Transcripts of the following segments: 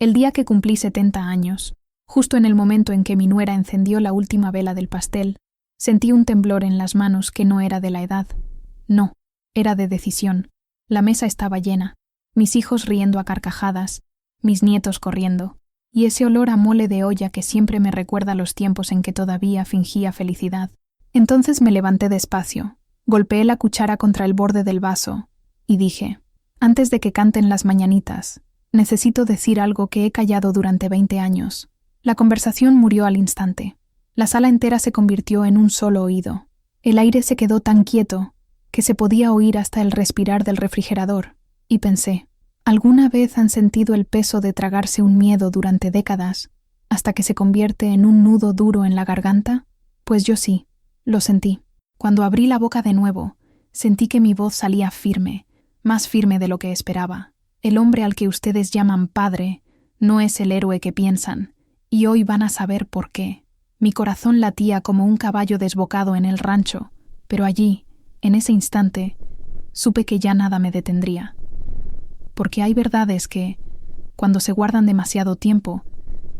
El día que cumplí 70 años, justo en el momento en que mi nuera encendió la última vela del pastel, sentí un temblor en las manos que no era de la edad. No, era de decisión. La mesa estaba llena, mis hijos riendo a carcajadas, mis nietos corriendo, y ese olor a mole de olla que siempre me recuerda los tiempos en que todavía fingía felicidad. Entonces me levanté despacio, golpeé la cuchara contra el borde del vaso, y dije, antes de que canten las mañanitas, necesito decir algo que he callado durante 20 años. La conversación murió al instante. La sala entera se convirtió en un solo oído. El aire se quedó tan quieto que se podía oír hasta el respirar del refrigerador, y pensé, ¿alguna vez han sentido el peso de tragarse un miedo durante décadas, hasta que se convierte en un nudo duro en la garganta? Pues yo sí, lo sentí. Cuando abrí la boca de nuevo, sentí que mi voz salía firme, más firme de lo que esperaba. El hombre al que ustedes llaman padre no es el héroe que piensan, y hoy van a saber por qué. Mi corazón latía como un caballo desbocado en el rancho, pero allí, en ese instante, supe que ya nada me detendría. Porque hay verdades que, cuando se guardan demasiado tiempo,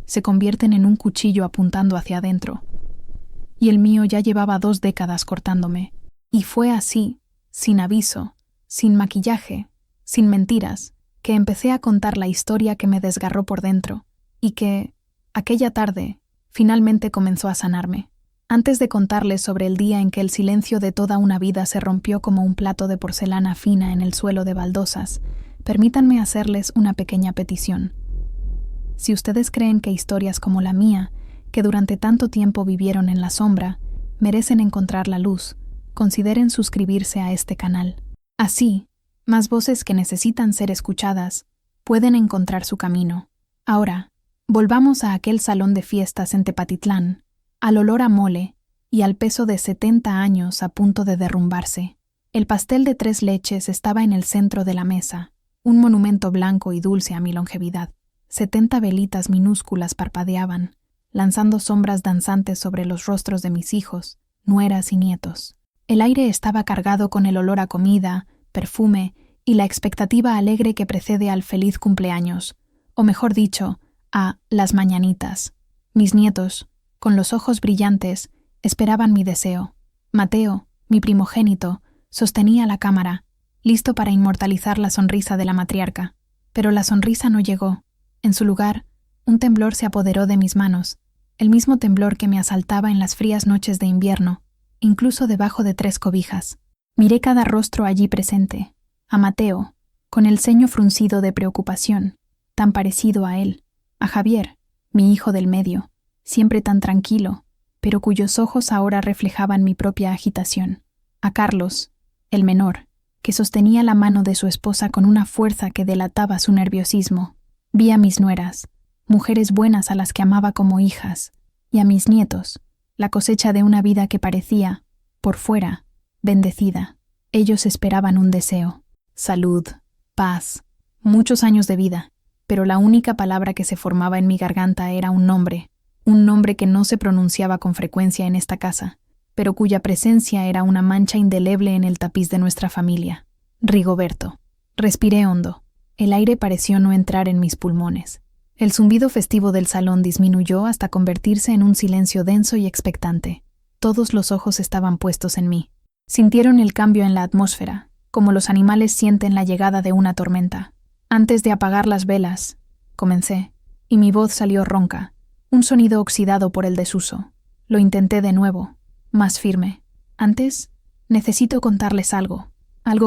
se convierten en un cuchillo apuntando hacia adentro. Y el mío ya llevaba 2 décadas cortándome. Y fue así, sin aviso, sin maquillaje, sin mentiras, que empecé a contar la historia que me desgarró por dentro, y que, aquella tarde, finalmente comenzó a sanarme. Antes de contarles sobre el día en que el silencio de toda una vida se rompió como un plato de porcelana fina en el suelo de baldosas, permítanme hacerles una pequeña petición. Si ustedes creen que historias como la mía, que durante tanto tiempo vivieron en la sombra, merecen encontrar la luz, consideren suscribirse a este canal. Así, más voces que necesitan ser escuchadas pueden encontrar su camino. Ahora, volvamos a aquel salón de fiestas en Tepatitlán, al olor a mole y al peso de 70 años a punto de derrumbarse. El pastel de 3 leches estaba en el centro de la mesa, un monumento blanco y dulce a mi longevidad. 70 velitas minúsculas parpadeaban, lanzando sombras danzantes sobre los rostros de mis hijos, nueras y nietos. El aire estaba cargado con el olor a comida, perfume y la expectativa alegre que precede al feliz cumpleaños, o mejor dicho, a las mañanitas. Mis nietos, con los ojos brillantes, esperaban mi deseo. Mateo, mi primogénito, sostenía la cámara, listo para inmortalizar la sonrisa de la matriarca. Pero la sonrisa no llegó. En su lugar, un temblor se apoderó de mis manos, el mismo temblor que me asaltaba en las frías noches de invierno, incluso debajo de 3 cobijas. Miré cada rostro allí presente. A Mateo, con el ceño fruncido de preocupación, tan parecido a él. A Javier, mi hijo del medio, siempre tan tranquilo, pero cuyos ojos ahora reflejaban mi propia agitación. A Carlos, el menor, que sostenía la mano de su esposa con una fuerza que delataba su nerviosismo. Vi a mis nueras, mujeres buenas a las que amaba como hijas, y a mis nietos, la cosecha de una vida que parecía, por fuera, bendecida. Ellos esperaban un deseo: salud, paz, muchos años de vida, pero la única palabra que se formaba en mi garganta era un nombre que no se pronunciaba con frecuencia en esta casa, pero cuya presencia era una mancha indeleble en el tapiz de nuestra familia. Rigoberto. Respiré hondo. El aire pareció no entrar en mis pulmones. El zumbido festivo del salón disminuyó hasta convertirse en un silencio denso y expectante. Todos los ojos estaban puestos en mí. Sintieron el cambio en la atmósfera, como los animales sienten la llegada de una tormenta. Antes de apagar las velas, comencé, y mi voz salió ronca, un sonido oxidado por el desuso. Lo intenté de nuevo, más firme. Antes, necesito contarles algo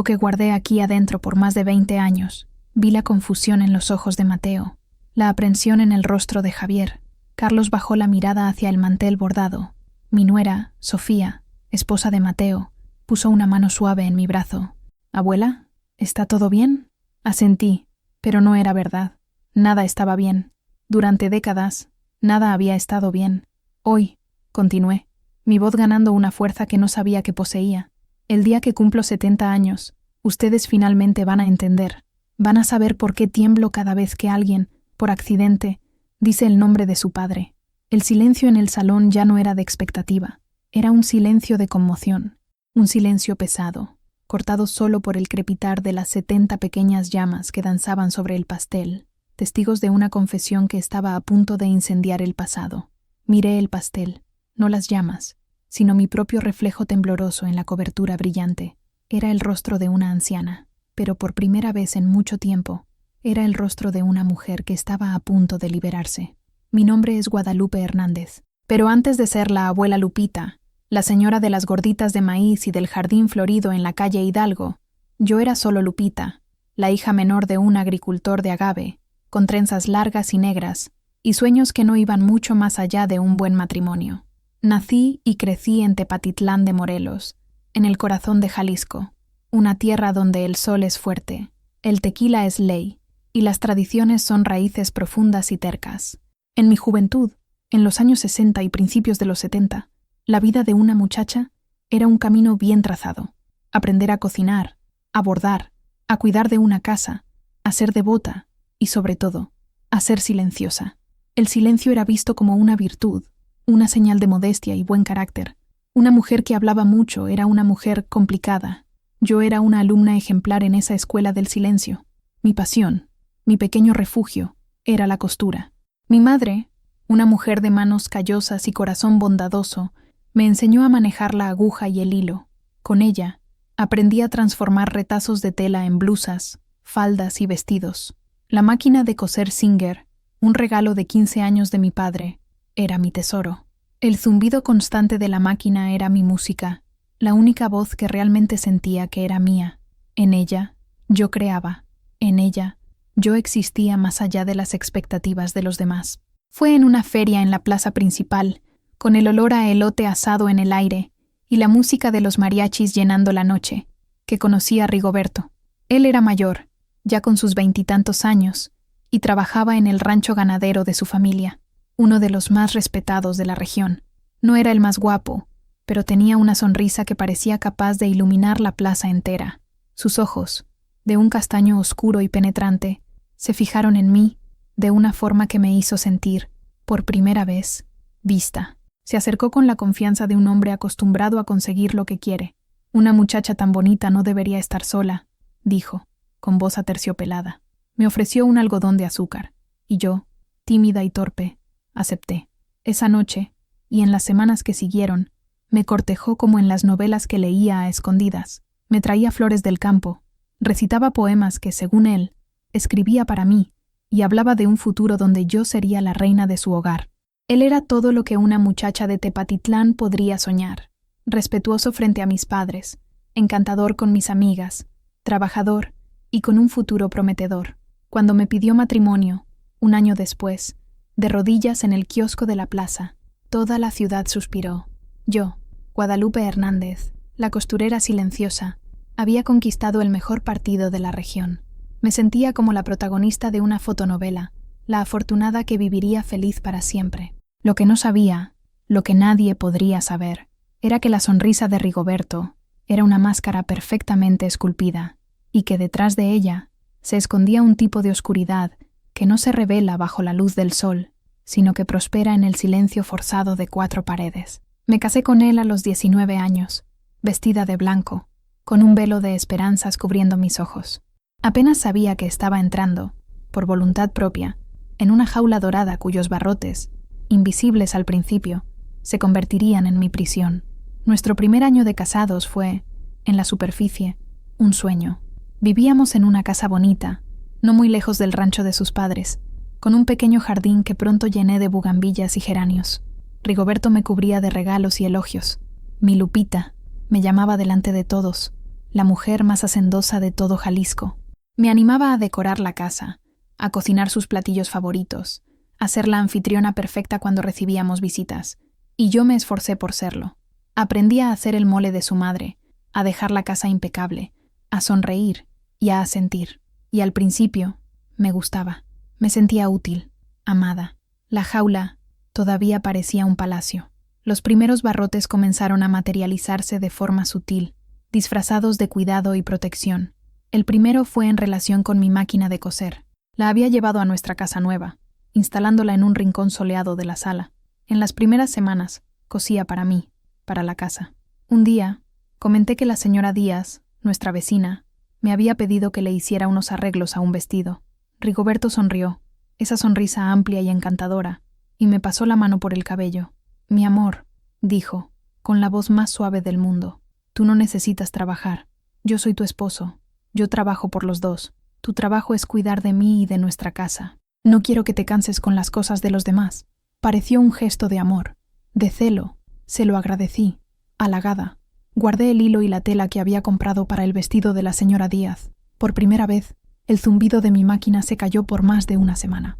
que guardé aquí adentro por más de 20 años. Vi la confusión en los ojos de Mateo, la aprensión en el rostro de Javier. Carlos bajó la mirada hacia el mantel bordado. Mi nuera, Sofía, esposa de Mateo, puso una mano suave en mi brazo. «¿Abuela? ¿Está todo bien?» Asentí, pero no era verdad. Nada estaba bien. Durante décadas, nada había estado bien. Hoy, continué, mi voz ganando una fuerza que no sabía que poseía. El día que cumplo 70 años, ustedes finalmente van a entender. Van a saber por qué tiemblo cada vez que alguien, por accidente, dice el nombre de su padre. El silencio en el salón ya no era de expectativa. Era un silencio de conmoción. Un silencio pesado, cortado solo por el crepitar de las 70 pequeñas llamas que danzaban sobre el pastel. testigos de una confesión que estaba a punto de incendiar el pasado. Miré el pastel, no las llamas, sino mi propio reflejo tembloroso en la cobertura brillante. Era el rostro de una anciana, pero por primera vez en mucho tiempo, era el rostro de una mujer que estaba a punto de liberarse. Mi nombre es Guadalupe Hernández, pero antes de ser la abuela Lupita, la señora de las gorditas de maíz y del jardín florido en la calle Hidalgo, yo era solo Lupita, la hija menor de un agricultor de agave, con trenzas largas y negras, y sueños que no iban mucho más allá de un buen matrimonio. Nací y crecí en Tepatitlán de Morelos, en el corazón de Jalisco, una tierra donde el sol es fuerte, el tequila es ley, y las tradiciones son raíces profundas y tercas. En mi juventud, en los años 60 y principios de los 70, la vida de una muchacha era un camino bien trazado. Aprender a cocinar, a bordar, a cuidar de una casa, a ser devota y, sobre todo, a ser silenciosa. El silencio era visto como una virtud, una señal de modestia y buen carácter. Una mujer que hablaba mucho era una mujer complicada. Yo era una alumna ejemplar en esa escuela del silencio. Mi pasión, mi pequeño refugio, era la costura. Mi madre, una mujer de manos callosas y corazón bondadoso, me enseñó a manejar la aguja y el hilo. Con ella, aprendí a transformar retazos de tela en blusas, faldas y vestidos. La máquina de coser Singer, un regalo de 15 años de mi padre, era mi tesoro. El zumbido constante de la máquina era mi música, la única voz que realmente sentía que era mía. En ella, yo creaba. En ella, yo existía más allá de las expectativas de los demás. Fue en una feria en la plaza principal, con el olor a elote asado en el aire y la música de los mariachis llenando la noche, que conocí a Rigoberto. Él era mayor, ya con sus 20 y tantos años, y trabajaba en el rancho ganadero de su familia, uno de los más respetados de la región. No era el más guapo, pero tenía una sonrisa que parecía capaz de iluminar la plaza entera. Sus ojos, de un castaño oscuro y penetrante, se fijaron en mí de una forma que me hizo sentir, por primera vez, vista. Se acercó con la confianza de un hombre acostumbrado a conseguir lo que quiere. Una muchacha tan bonita no debería estar sola, dijo, con voz aterciopelada. Me ofreció un algodón de azúcar, y yo, tímida y torpe, acepté. Esa noche, y en las semanas que siguieron, me cortejó como en las novelas que leía a escondidas. Me traía flores del campo, recitaba poemas que, según él, escribía para mí, y hablaba de un futuro donde yo sería la reina de su hogar. Él era todo lo que una muchacha de Tepatitlán podría soñar. Respetuoso frente a mis padres, encantador con mis amigas, trabajador y con un futuro prometedor. Cuando me pidió matrimonio, un año después, de rodillas en el kiosco de la plaza, toda la ciudad suspiró. Yo, Guadalupe Hernández, la costurera silenciosa, había conquistado el mejor partido de la región. Me sentía como la protagonista de una fotonovela, la afortunada que viviría feliz para siempre. Lo que no sabía, lo que nadie podría saber, era que la sonrisa de Rigoberto era una máscara perfectamente esculpida, y que detrás de ella se escondía un tipo de oscuridad que no se revela bajo la luz del sol, sino que prospera en el silencio forzado de 4 paredes. Me casé con él a los 19 años, vestida de blanco, con un velo de esperanzas cubriendo mis ojos. Apenas sabía que estaba entrando, por voluntad propia, en una jaula dorada cuyos barrotes, invisibles al principio, se convertirían en mi prisión. Nuestro primer año de casados fue, en la superficie, un sueño. Vivíamos en una casa bonita, no muy lejos del rancho de sus padres, con un pequeño jardín que pronto llené de bugambillas y geranios. Rigoberto me cubría de regalos y elogios. Mi Lupita, me llamaba delante de todos, la mujer más hacendosa de todo Jalisco. Me animaba a decorar la casa, a cocinar sus platillos favoritos, a ser la anfitriona perfecta cuando recibíamos visitas, y yo me esforcé por serlo. Aprendí a hacer el mole de su madre, a dejar la casa impecable, a sonreír y a asentir. Y al principio, me gustaba. Me sentía útil, amada. La jaula todavía parecía un palacio. Los primeros barrotes comenzaron a materializarse de forma sutil, disfrazados de cuidado y protección. El primero fue en relación con mi máquina de coser. La había llevado a nuestra casa nueva, instalándola en un rincón soleado de la sala. En las primeras semanas, cosía para mí, para la casa. Un día, comenté que la señora Díaz, nuestra vecina, me había pedido que le hiciera unos arreglos a un vestido. Rigoberto sonrió, esa sonrisa amplia y encantadora, y me pasó la mano por el cabello. «Mi amor», dijo, con la voz más suave del mundo, «tú no necesitas trabajar. Yo soy tu esposo. Yo trabajo por los dos. Tu trabajo es cuidar de mí y de nuestra casa. No quiero que te canses con las cosas de los demás». Pareció un gesto de amor, de celo. Se lo agradecí, halagada. Guardé el hilo y la tela que había comprado para el vestido de la señora Díaz. Por primera vez, el zumbido de mi máquina se cayó por más de una semana.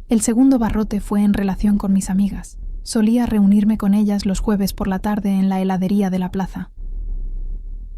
El segundo barrote fue en relación con mis amigas. Solía reunirme con ellas los jueves por la tarde en la heladería de la plaza.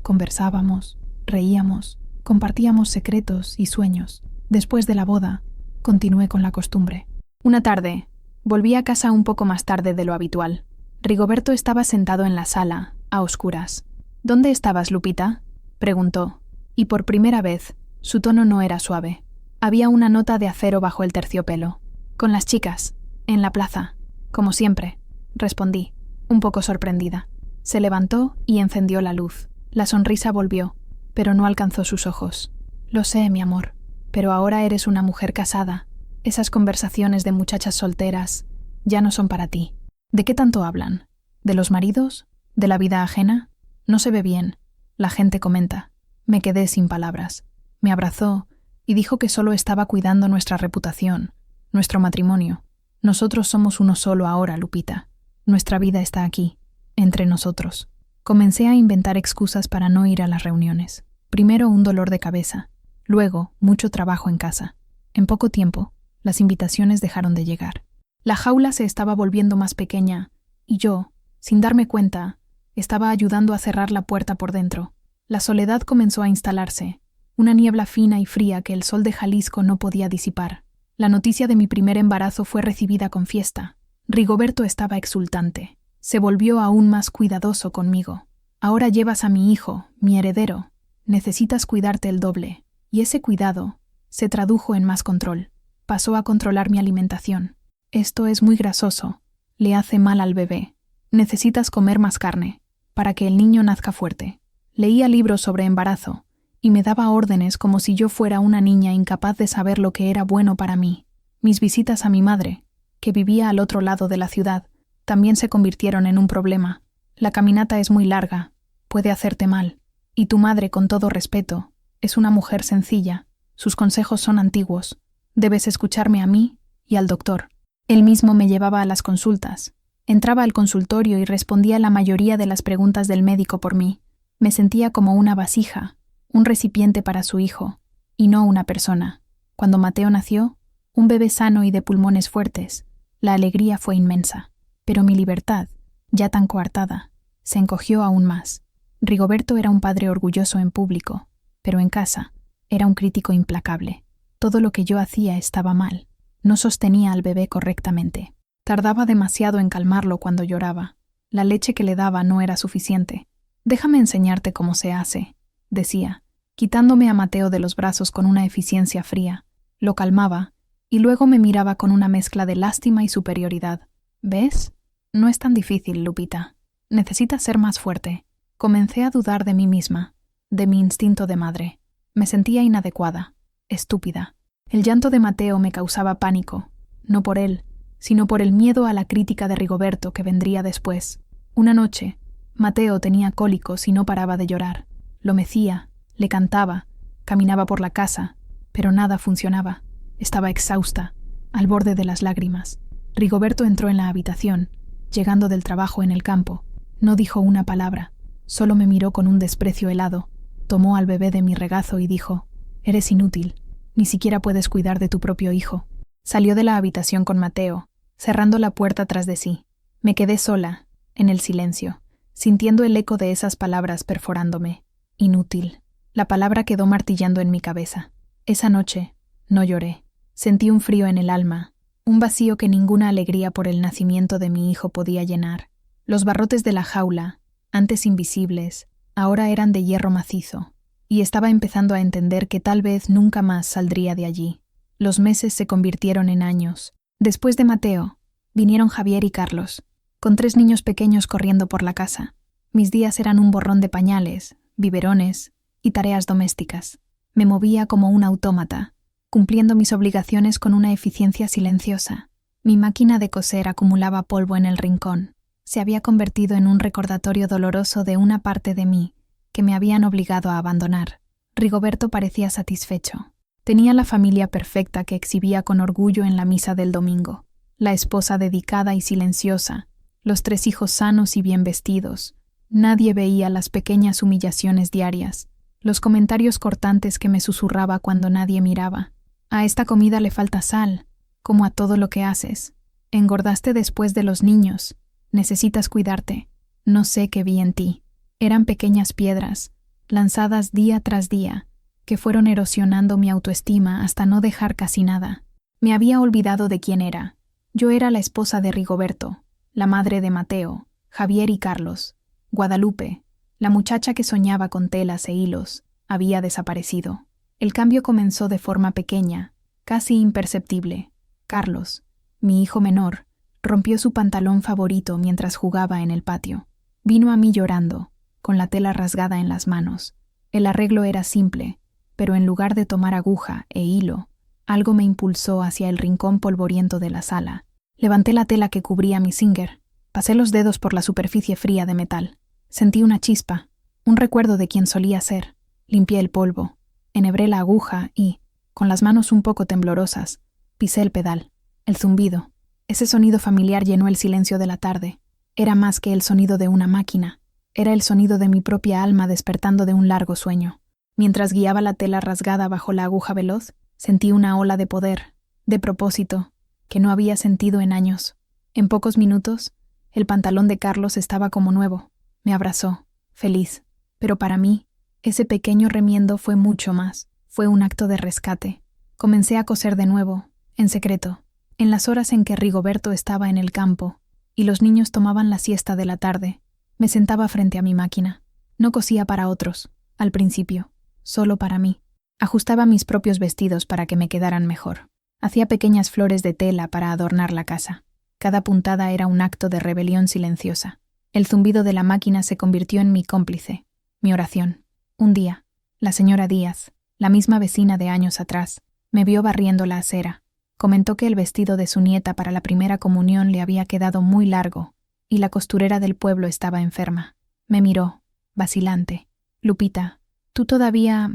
Conversábamos, reíamos, compartíamos secretos y sueños. Después de la boda, continué con la costumbre. Una tarde, volví a casa un poco más tarde de lo habitual. Rigoberto estaba sentado en la sala, a oscuras. «¿Dónde estabas, Lupita?», preguntó, y por primera vez, su tono no era suave. Había una nota de acero bajo el terciopelo. «Con las chicas, en la plaza, como siempre», respondí, un poco sorprendida. Se levantó y encendió la luz. La sonrisa volvió, pero no alcanzó sus ojos. «Lo sé, mi amor, pero ahora eres una mujer casada. Esas conversaciones de muchachas solteras ya no son para ti». «¿De qué tanto hablan? ¿De los maridos? ¿De la vida ajena? No se ve bien. La gente comenta». Me quedé sin palabras. Me abrazó y dijo que solo estaba cuidando nuestra reputación, nuestro matrimonio. «Nosotros somos uno solo ahora, Lupita. Nuestra vida está aquí, entre nosotros». Comencé a inventar excusas para no ir a las reuniones. Primero un dolor de cabeza, luego mucho trabajo en casa. En poco tiempo, las invitaciones dejaron de llegar. La jaula se estaba volviendo más pequeña y yo, sin darme cuenta, estaba ayudando a cerrar la puerta por dentro. La soledad comenzó a instalarse, una niebla fina y fría que el sol de Jalisco no podía disipar. La noticia de mi primer embarazo fue recibida con fiesta. Rigoberto estaba exultante. Se volvió aún más cuidadoso conmigo. «Ahora llevas a mi hijo, mi heredero. Necesitas cuidarte el doble». Y ese cuidado se tradujo en más control. Pasó a controlar mi alimentación. «Esto es muy grasoso. Le hace mal al bebé. Necesitas comer más carne, para que el niño nazca fuerte». Leía libros sobre embarazo, y me daba órdenes como si yo fuera una niña incapaz de saber lo que era bueno para mí. Mis visitas a mi madre, que vivía al otro lado de la ciudad, también se convirtieron en un problema. «La caminata es muy larga, puede hacerte mal. Y tu madre, con todo respeto, es una mujer sencilla. Sus consejos son antiguos. Debes escucharme a mí y al doctor». Él mismo me llevaba a las consultas. Entraba al consultorio y respondía la mayoría de las preguntas del médico por mí. Me sentía como una vasija, un recipiente para su hijo, y no una persona. Cuando Mateo nació, un bebé sano y de pulmones fuertes, la alegría fue inmensa. Pero mi libertad, ya tan coartada, se encogió aún más. Rigoberto era un padre orgulloso en público, pero en casa era un crítico implacable. Todo lo que yo hacía estaba mal. No sostenía al bebé correctamente. Tardaba demasiado en calmarlo cuando lloraba. La leche que le daba no era suficiente. «Déjame enseñarte cómo se hace», decía, quitándome a Mateo de los brazos con una eficiencia fría. Lo calmaba, y luego me miraba con una mezcla de lástima y superioridad. «¿Ves? No es tan difícil, Lupita. Necesitas ser más fuerte». Comencé a dudar de mí misma, de mi instinto de madre. Me sentía inadecuada, estúpida. El llanto de Mateo me causaba pánico, no por él, sino por el miedo a la crítica de Rigoberto que vendría después. Una noche, Mateo tenía cólicos y no paraba de llorar. Lo mecía, le cantaba, caminaba por la casa, pero nada funcionaba. Estaba exhausta, al borde de las lágrimas. Rigoberto entró en la habitación, llegando del trabajo en el campo. No dijo una palabra, solo me miró con un desprecio helado, tomó al bebé de mi regazo y dijo: «Eres inútil. Ni siquiera puedes cuidar de tu propio hijo». Salió de la habitación con Mateo, cerrando la puerta tras de sí. Me quedé sola, en el silencio, sintiendo el eco de esas palabras perforándome. Inútil. La palabra quedó martillando en mi cabeza. Esa noche no lloré. Sentí un frío en el alma, un vacío que ninguna alegría por el nacimiento de mi hijo podía llenar. Los barrotes de la jaula, antes invisibles, ahora eran de hierro macizo, y estaba empezando a entender que tal vez nunca más saldría de allí. Los meses se convirtieron en años. Después de Mateo, vinieron Javier y Carlos, con 3 niños pequeños corriendo por la casa. Mis días eran un borrón de pañales, biberones y tareas domésticas. Me movía como un autómata, cumpliendo mis obligaciones con una eficiencia silenciosa. Mi máquina de coser acumulaba polvo en el rincón. Se había convertido en un recordatorio doloroso de una parte de mí que me habían obligado a abandonar. Rigoberto parecía satisfecho. Tenía la familia perfecta que exhibía con orgullo en la misa del domingo, la esposa dedicada y silenciosa, los 3 hijos sanos y bien vestidos. Nadie veía las pequeñas humillaciones diarias, los comentarios cortantes que me susurraba cuando nadie miraba. A esta comida le falta sal, como a todo lo que haces. Engordaste después de los niños. Necesitas cuidarte. No sé qué vi en ti. Eran pequeñas piedras, lanzadas día tras día, que fueron erosionando mi autoestima hasta no dejar casi nada. Me había olvidado de quién era. Yo era la esposa de Rigoberto, la madre de Mateo, Javier y Carlos. Guadalupe, la muchacha que soñaba con telas e hilos, había desaparecido. El cambio comenzó de forma pequeña, casi imperceptible. Carlos, mi hijo menor, rompió su pantalón favorito mientras jugaba en el patio. Vino a mí llorando, con la tela rasgada en las manos. El arreglo era simple, pero en lugar de tomar aguja e hilo, algo me impulsó hacia el rincón polvoriento de la sala. Levanté la tela que cubría mi Singer. Pasé los dedos por la superficie fría de metal. Sentí una chispa, un recuerdo de quien solía ser. Limpié el polvo, enhebré la aguja y, con las manos un poco temblorosas, pisé el pedal. El zumbido. Ese sonido familiar llenó el silencio de la tarde. Era más que el sonido de una máquina. Era el sonido de mi propia alma despertando de un largo sueño. Mientras guiaba la tela rasgada bajo la aguja veloz, sentí una ola de poder, de propósito, que no había sentido en años. En pocos minutos, el pantalón de Carlos estaba como nuevo. Me abrazó, feliz. Pero para mí, ese pequeño remiendo fue mucho más. Fue un acto de rescate. Comencé a coser de nuevo, en secreto, en las horas en que Rigoberto estaba en el campo y los niños tomaban la siesta de la tarde. Me sentaba frente a mi máquina. No cosía para otros, al principio, solo para mí. Ajustaba mis propios vestidos para que me quedaran mejor. Hacía pequeñas flores de tela para adornar la casa. Cada puntada era un acto de rebelión silenciosa. El zumbido de la máquina se convirtió en mi cómplice, mi oración. Un día, la señora Díaz, la misma vecina de años atrás, me vio barriendo la acera. Comentó que el vestido de su nieta para la primera comunión le había quedado muy largo y la costurera del pueblo estaba enferma. Me miró, vacilante. Lupita, tú todavía...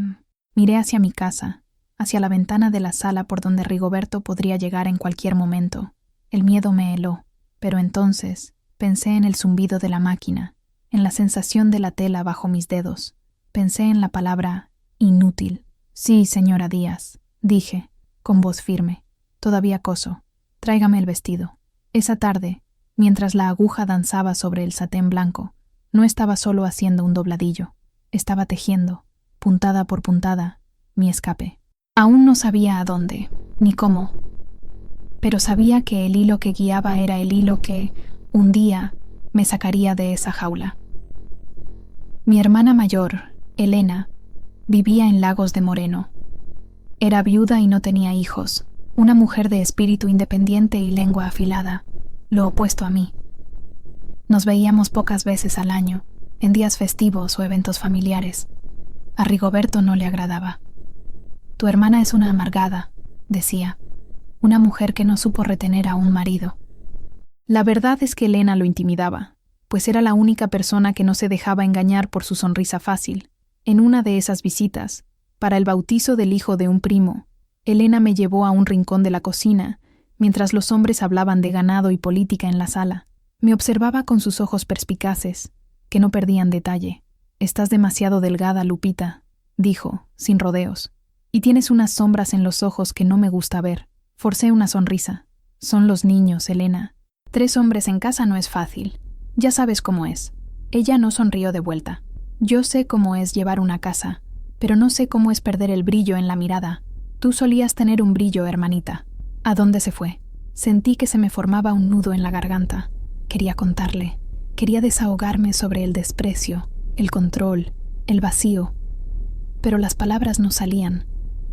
Miré hacia mi casa, hacia la ventana de la sala por donde Rigoberto podría llegar en cualquier momento. El miedo me heló, pero entonces pensé en el zumbido de la máquina, en la sensación de la tela bajo mis dedos. Pensé en la palabra inútil. Sí, señora Díaz, dije, con voz firme. Todavía coso. Tráigame el vestido. Esa tarde, mientras la aguja danzaba sobre el satén blanco, no estaba solo haciendo un dobladillo. Estaba tejiendo, puntada por puntada, mi escape. Aún no sabía a dónde, ni cómo, pero sabía que el hilo que guiaba era el hilo que, un día, me sacaría de esa jaula. Mi hermana mayor, Elena, vivía en Lagos de Moreno. Era viuda y no tenía hijos, una mujer de espíritu independiente y lengua afilada, lo opuesto a mí. Nos veíamos pocas veces al año, en días festivos o eventos familiares. A Rigoberto no le agradaba. Tu hermana es una amargada, decía, una mujer que no supo retener a un marido. La verdad es que Elena lo intimidaba, pues era la única persona que no se dejaba engañar por su sonrisa fácil. En una de esas visitas, para el bautizo del hijo de un primo, Elena me llevó a un rincón de la cocina, mientras los hombres hablaban de ganado y política en la sala. Me observaba con sus ojos perspicaces, que no perdían detalle. Estás demasiado delgada, Lupita, dijo, sin rodeos, y tienes unas sombras en los ojos que no me gusta ver. Forcé una sonrisa. Son los niños, Elena. 3 hombres en casa no es fácil. Ya sabes cómo es. Ella no sonrió de vuelta. Yo sé cómo es llevar una casa, pero no sé cómo es perder el brillo en la mirada. Tú solías tener un brillo, hermanita. ¿A dónde se fue? Sentí que se me formaba un nudo en la garganta. Quería contarle. Quería desahogarme sobre el desprecio, el control, el vacío. Pero las palabras no salían.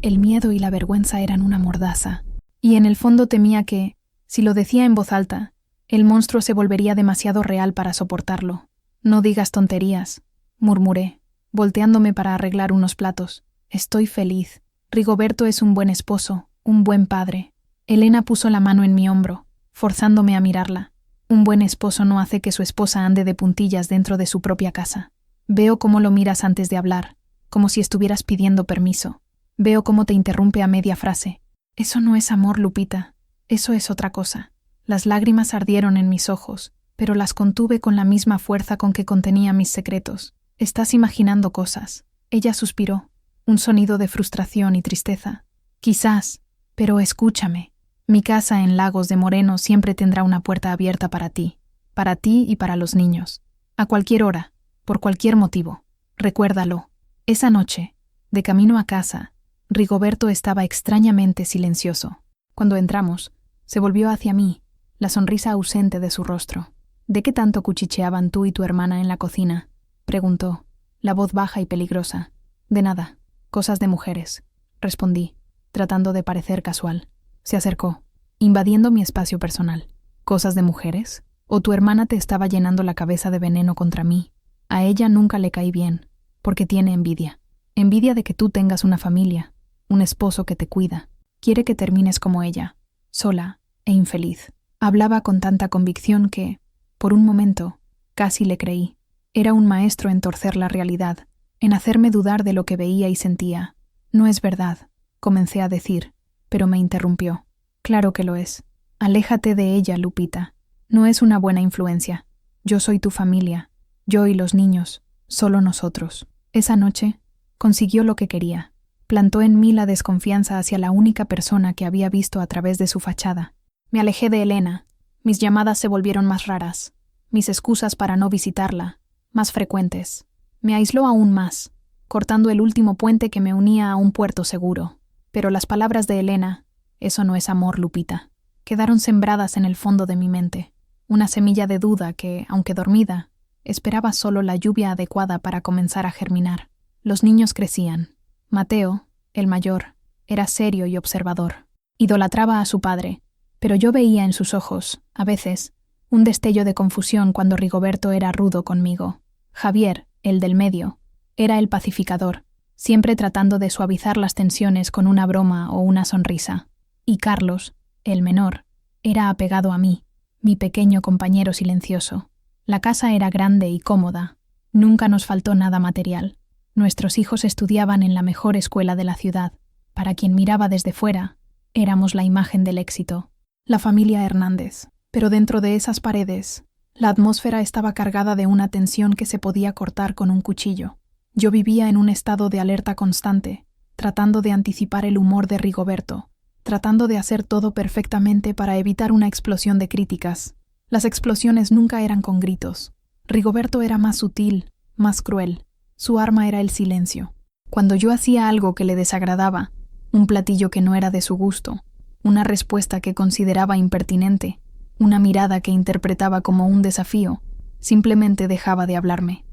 El miedo y la vergüenza eran una mordaza. Y en el fondo temía que, si lo decía en voz alta, el monstruo se volvería demasiado real para soportarlo. No digas tonterías, murmuré, volteándome para arreglar unos platos. Estoy feliz, Rigoberto es un buen esposo, un buen padre. Elena puso la mano en mi hombro, forzándome a mirarla. Un buen esposo no hace que su esposa ande de puntillas dentro de su propia casa. Veo cómo lo miras antes de hablar, como si estuvieras pidiendo permiso. Veo cómo te interrumpe a media frase. Eso no es amor, Lupita. Eso es otra cosa. Las lágrimas ardieron en mis ojos, pero las contuve con la misma fuerza con que contenía mis secretos. Estás imaginando cosas. Ella suspiró, un sonido de frustración y tristeza. Quizás, pero escúchame. Mi casa en Lagos de Moreno siempre tendrá una puerta abierta para ti y para los niños. A cualquier hora, por cualquier motivo. Recuérdalo. Esa noche, de camino a casa, Rigoberto estaba extrañamente silencioso. Cuando entramos, se volvió hacia mí, la sonrisa ausente de su rostro. ¿De qué tanto cuchicheaban tú y tu hermana en la cocina?, preguntó, la voz baja y peligrosa. De nada, cosas de mujeres, respondí, tratando de parecer casual. Se acercó, invadiendo mi espacio personal. ¿Cosas de mujeres? ¿O tu hermana te estaba llenando la cabeza de veneno contra mí? A ella nunca le caí bien, porque tiene envidia. Envidia de que tú tengas una familia, un esposo que te cuida. Quiere que termines como ella, sola e infeliz. Hablaba con tanta convicción que, por un momento, casi le creí. Era un maestro en torcer la realidad, en hacerme dudar de lo que veía y sentía. No es verdad, comencé a decir, pero me interrumpió. Claro que lo es. Aléjate de ella, Lupita. No es una buena influencia. Yo soy tu familia, yo y los niños, solo nosotros. Esa noche, consiguió lo que quería. Plantó en mí la desconfianza hacia la única persona que había visto a través de su fachada. Me alejé de Elena. Mis llamadas se volvieron más raras. Mis excusas para no visitarla, más frecuentes. Me aisló aún más, cortando el último puente que me unía a un puerto seguro. Pero las palabras de Elena, eso no es amor, Lupita, quedaron sembradas en el fondo de mi mente. Una semilla de duda que, aunque dormida, esperaba solo la lluvia adecuada para comenzar a germinar. Los niños crecían. Mateo, el mayor, era serio y observador. Idolatraba a su padre, pero yo veía en sus ojos, a veces, un destello de confusión cuando Rigoberto era rudo conmigo. Javier, el del medio, era el pacificador, siempre tratando de suavizar las tensiones con una broma o una sonrisa. Y Carlos, el menor, era apegado a mí, mi pequeño compañero silencioso. La casa era grande y cómoda. Nunca nos faltó nada material. Nuestros hijos estudiaban en la mejor escuela de la ciudad. Para quien miraba desde fuera, éramos la imagen del éxito. La familia Hernández. Pero dentro de esas paredes, la atmósfera estaba cargada de una tensión que se podía cortar con un cuchillo. Yo vivía en un estado de alerta constante, tratando de anticipar el humor de Rigoberto, tratando de hacer todo perfectamente para evitar una explosión de críticas. Las explosiones nunca eran con gritos. Rigoberto era más sutil, más cruel. Su arma era el silencio. Cuando yo hacía algo que le desagradaba, un platillo que no era de su gusto, una respuesta que consideraba impertinente, una mirada que interpretaba como un desafío, simplemente dejaba de hablarme.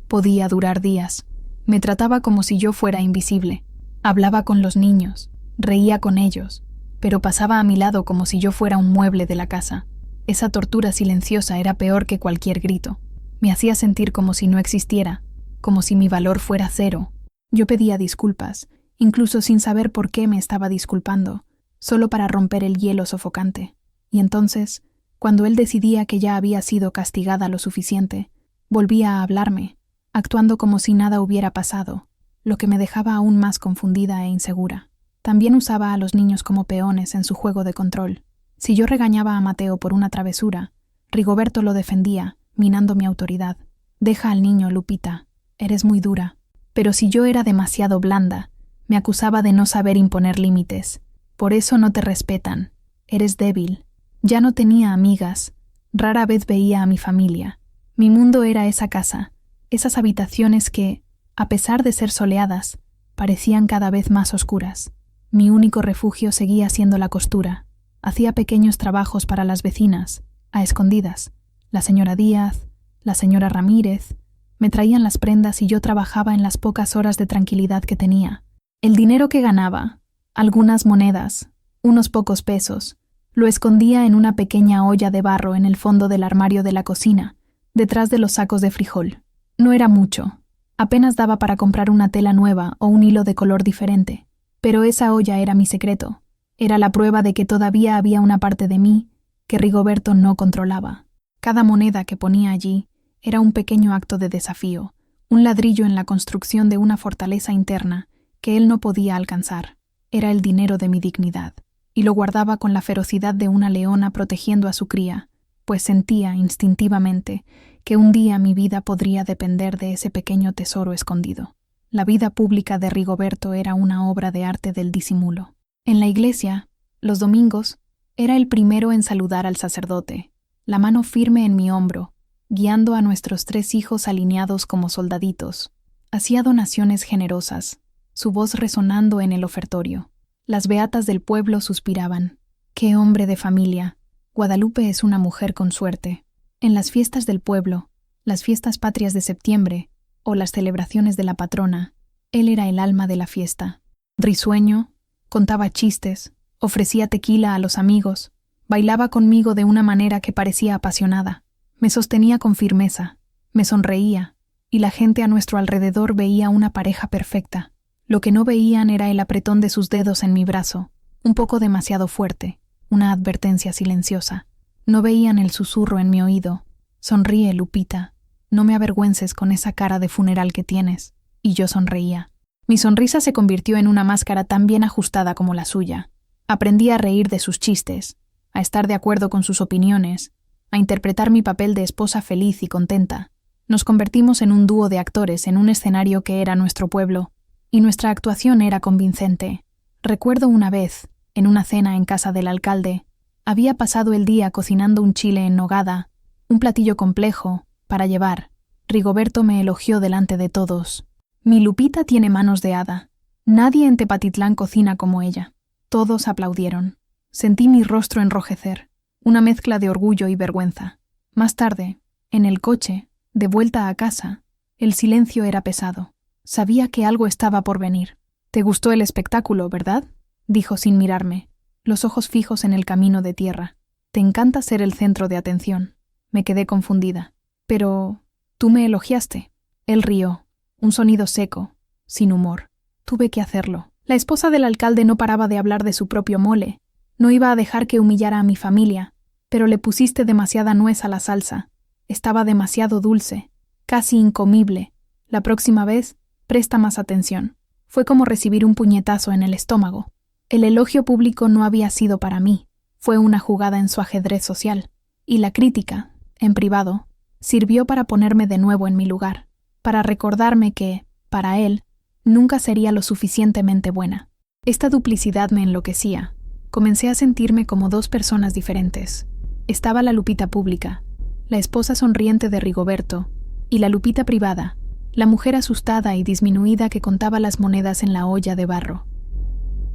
Podía durar días. Me trataba como si yo fuera invisible. Hablaba con los niños, reía con ellos, pero pasaba a mi lado como si yo fuera un mueble de la casa. Esa tortura silenciosa era peor que cualquier grito. Me hacía sentir como si no existiera, como si mi valor fuera cero. Yo pedía disculpas, incluso sin saber por qué me estaba disculpando, solo para romper el hielo sofocante. Y entonces, cuando él decidía que ya había sido castigada lo suficiente, volvía a hablarme, actuando como si nada hubiera pasado, lo que me dejaba aún más confundida e insegura. También usaba a los niños como peones en su juego de control. Si yo regañaba a Mateo por una travesura, Rigoberto lo defendía, minando mi autoridad. Deja al niño, Lupita, eres muy dura. Pero si yo era demasiado blanda, me acusaba de no saber imponer límites. Por eso no te respetan. Eres débil. Ya no tenía amigas. Rara vez veía a mi familia. Mi mundo era esa casa, esas habitaciones que, a pesar de ser soleadas, parecían cada vez más oscuras. Mi único refugio seguía siendo la costura. Hacía pequeños trabajos para las vecinas, a escondidas. La señora Díaz, la señora Ramírez, me traían las prendas y yo trabajaba en las pocas horas de tranquilidad que tenía. El dinero que ganaba, algunas monedas, unos pocos pesos, lo escondía en una pequeña olla de barro en el fondo del armario de la cocina, detrás de los sacos de frijol. No era mucho. Apenas daba para comprar una tela nueva o un hilo de color diferente, Pero esa olla era mi secreto. Era la prueba de que todavía había una parte de mí que Rigoberto no controlaba. Cada moneda que ponía allí era un pequeño acto de desafío, un ladrillo en la construcción de una fortaleza interna que él no podía alcanzar. Era el dinero de mi dignidad, y lo guardaba con la ferocidad de una leona protegiendo a su cría, pues sentía instintivamente que un día mi vida podría depender de ese pequeño tesoro escondido. La vida pública de Rigoberto era una obra de arte del disimulo. En la iglesia, los domingos, era el primero en saludar al sacerdote, la mano firme en mi hombro, guiando a nuestros 3 hijos alineados como soldaditos. Hacía donaciones generosas, su voz resonando en el ofertorio. Las beatas del pueblo suspiraban. ¡Qué hombre de familia! Guadalupe es una mujer con suerte. En las fiestas del pueblo, las fiestas patrias de septiembre o las celebraciones de la patrona, él era el alma de la fiesta. Risueño, contaba chistes, ofrecía tequila a los amigos, bailaba conmigo de una manera que parecía apasionada. Me sostenía con firmeza, me sonreía, y la gente a nuestro alrededor veía una pareja perfecta. Lo que no veían era el apretón de sus dedos en mi brazo, un poco demasiado fuerte, una advertencia silenciosa. No veían el susurro en mi oído. Sonríe, Lupita. No me avergüences con esa cara de funeral que tienes. Y yo sonreía. Mi sonrisa se convirtió en una máscara tan bien ajustada como la suya. Aprendí a reír de sus chistes, a estar de acuerdo con sus opiniones, a interpretar mi papel de esposa feliz y contenta. Nos convertimos en un dúo de actores en un escenario que era nuestro pueblo, y nuestra actuación era convincente. Recuerdo una vez, en una cena en casa del alcalde, había pasado el día cocinando un chile en nogada, un platillo complejo, para llevar. Rigoberto me elogió delante de todos. Mi Lupita tiene manos de hada. Nadie en Tepatitlán cocina como ella. Todos aplaudieron. Sentí mi rostro enrojecer, una mezcla de orgullo y vergüenza. Más tarde, en el coche, de vuelta a casa, el silencio era pesado. Sabía que algo estaba por venir. «¿Te gustó el espectáculo, verdad?», dijo sin mirarme, los ojos fijos en el camino de tierra. «Te encanta ser el centro de atención». Me quedé confundida. «Pero tú me elogiaste». Él rió, un sonido seco, sin humor. Tuve que hacerlo. La esposa del alcalde no paraba de hablar de su propio mole. No iba a dejar que humillara a mi familia, pero le pusiste demasiada nuez a la salsa. Estaba demasiado dulce, casi incomible. La próxima vez, presta más atención. Fue como recibir un puñetazo en el estómago. El elogio público no había sido para mí. Fue una jugada en su ajedrez social. Y la crítica, en privado, sirvió para ponerme de nuevo en mi lugar, para recordarme que, para él, nunca sería lo suficientemente buena. Esta duplicidad me enloquecía. Comencé a sentirme como 2 personas diferentes. Estaba la Lupita pública, la esposa sonriente de Rigoberto, y la Lupita privada, la mujer asustada y disminuida que contaba las monedas en la olla de barro.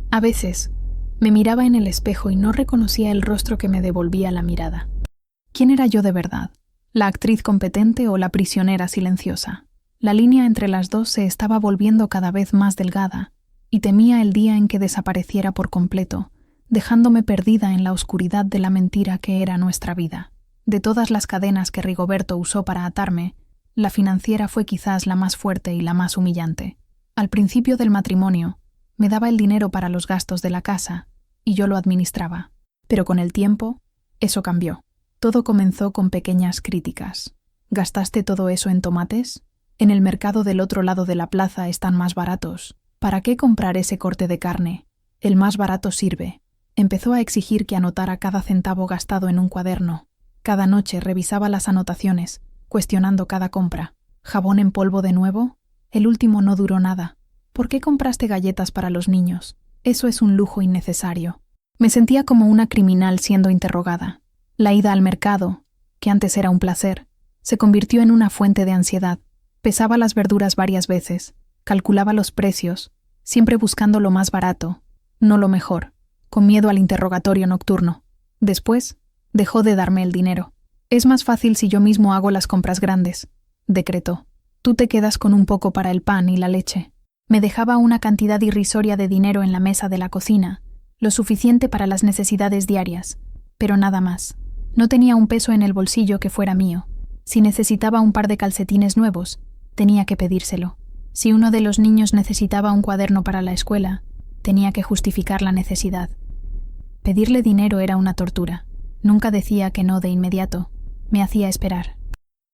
A veces, me miraba en el espejo y no reconocía el rostro que me devolvía la mirada. ¿Quién era yo de verdad? ¿La actriz competente o la prisionera silenciosa? La línea entre las dos se estaba volviendo cada vez más delgada, y temía el día en que desapareciera por completo, dejándome perdida en la oscuridad de la mentira que era nuestra vida. De todas las cadenas que Rigoberto usó para atarme, la financiera fue quizás la más fuerte y la más humillante. Al principio del matrimonio, me daba el dinero para los gastos de la casa, y yo lo administraba. Pero con el tiempo, eso cambió. Todo comenzó con pequeñas críticas. ¿Gastaste todo eso en tomates? En el mercado del otro lado de la plaza están más baratos. ¿Para qué comprar ese corte de carne? El más barato sirve. Empezó a exigir que anotara cada centavo gastado en un cuaderno. Cada noche revisaba las anotaciones, cuestionando cada compra. ¿Jabón en polvo de nuevo? El último no duró nada. ¿Por qué compraste galletas para los niños? Eso es un lujo innecesario. Me sentía como una criminal siendo interrogada. La ida al mercado, que antes era un placer, se convirtió en una fuente de ansiedad. Pesaba las verduras varias veces, calculaba los precios, siempre buscando lo más barato, no lo mejor, con miedo al interrogatorio nocturno. Después, dejó de darme el dinero. «Es más fácil si yo mismo hago las compras grandes», decretó. «Tú te quedas con un poco para el pan y la leche». Me dejaba una cantidad irrisoria de dinero en la mesa de la cocina, lo suficiente para las necesidades diarias, pero nada más. No tenía un peso en el bolsillo que fuera mío. Si necesitaba un par de calcetines nuevos, tenía que pedírselo. Si uno de los niños necesitaba un cuaderno para la escuela, Tenía que justificar la necesidad. Pedirle dinero era una tortura. Nunca decía que no de inmediato. Me hacía esperar.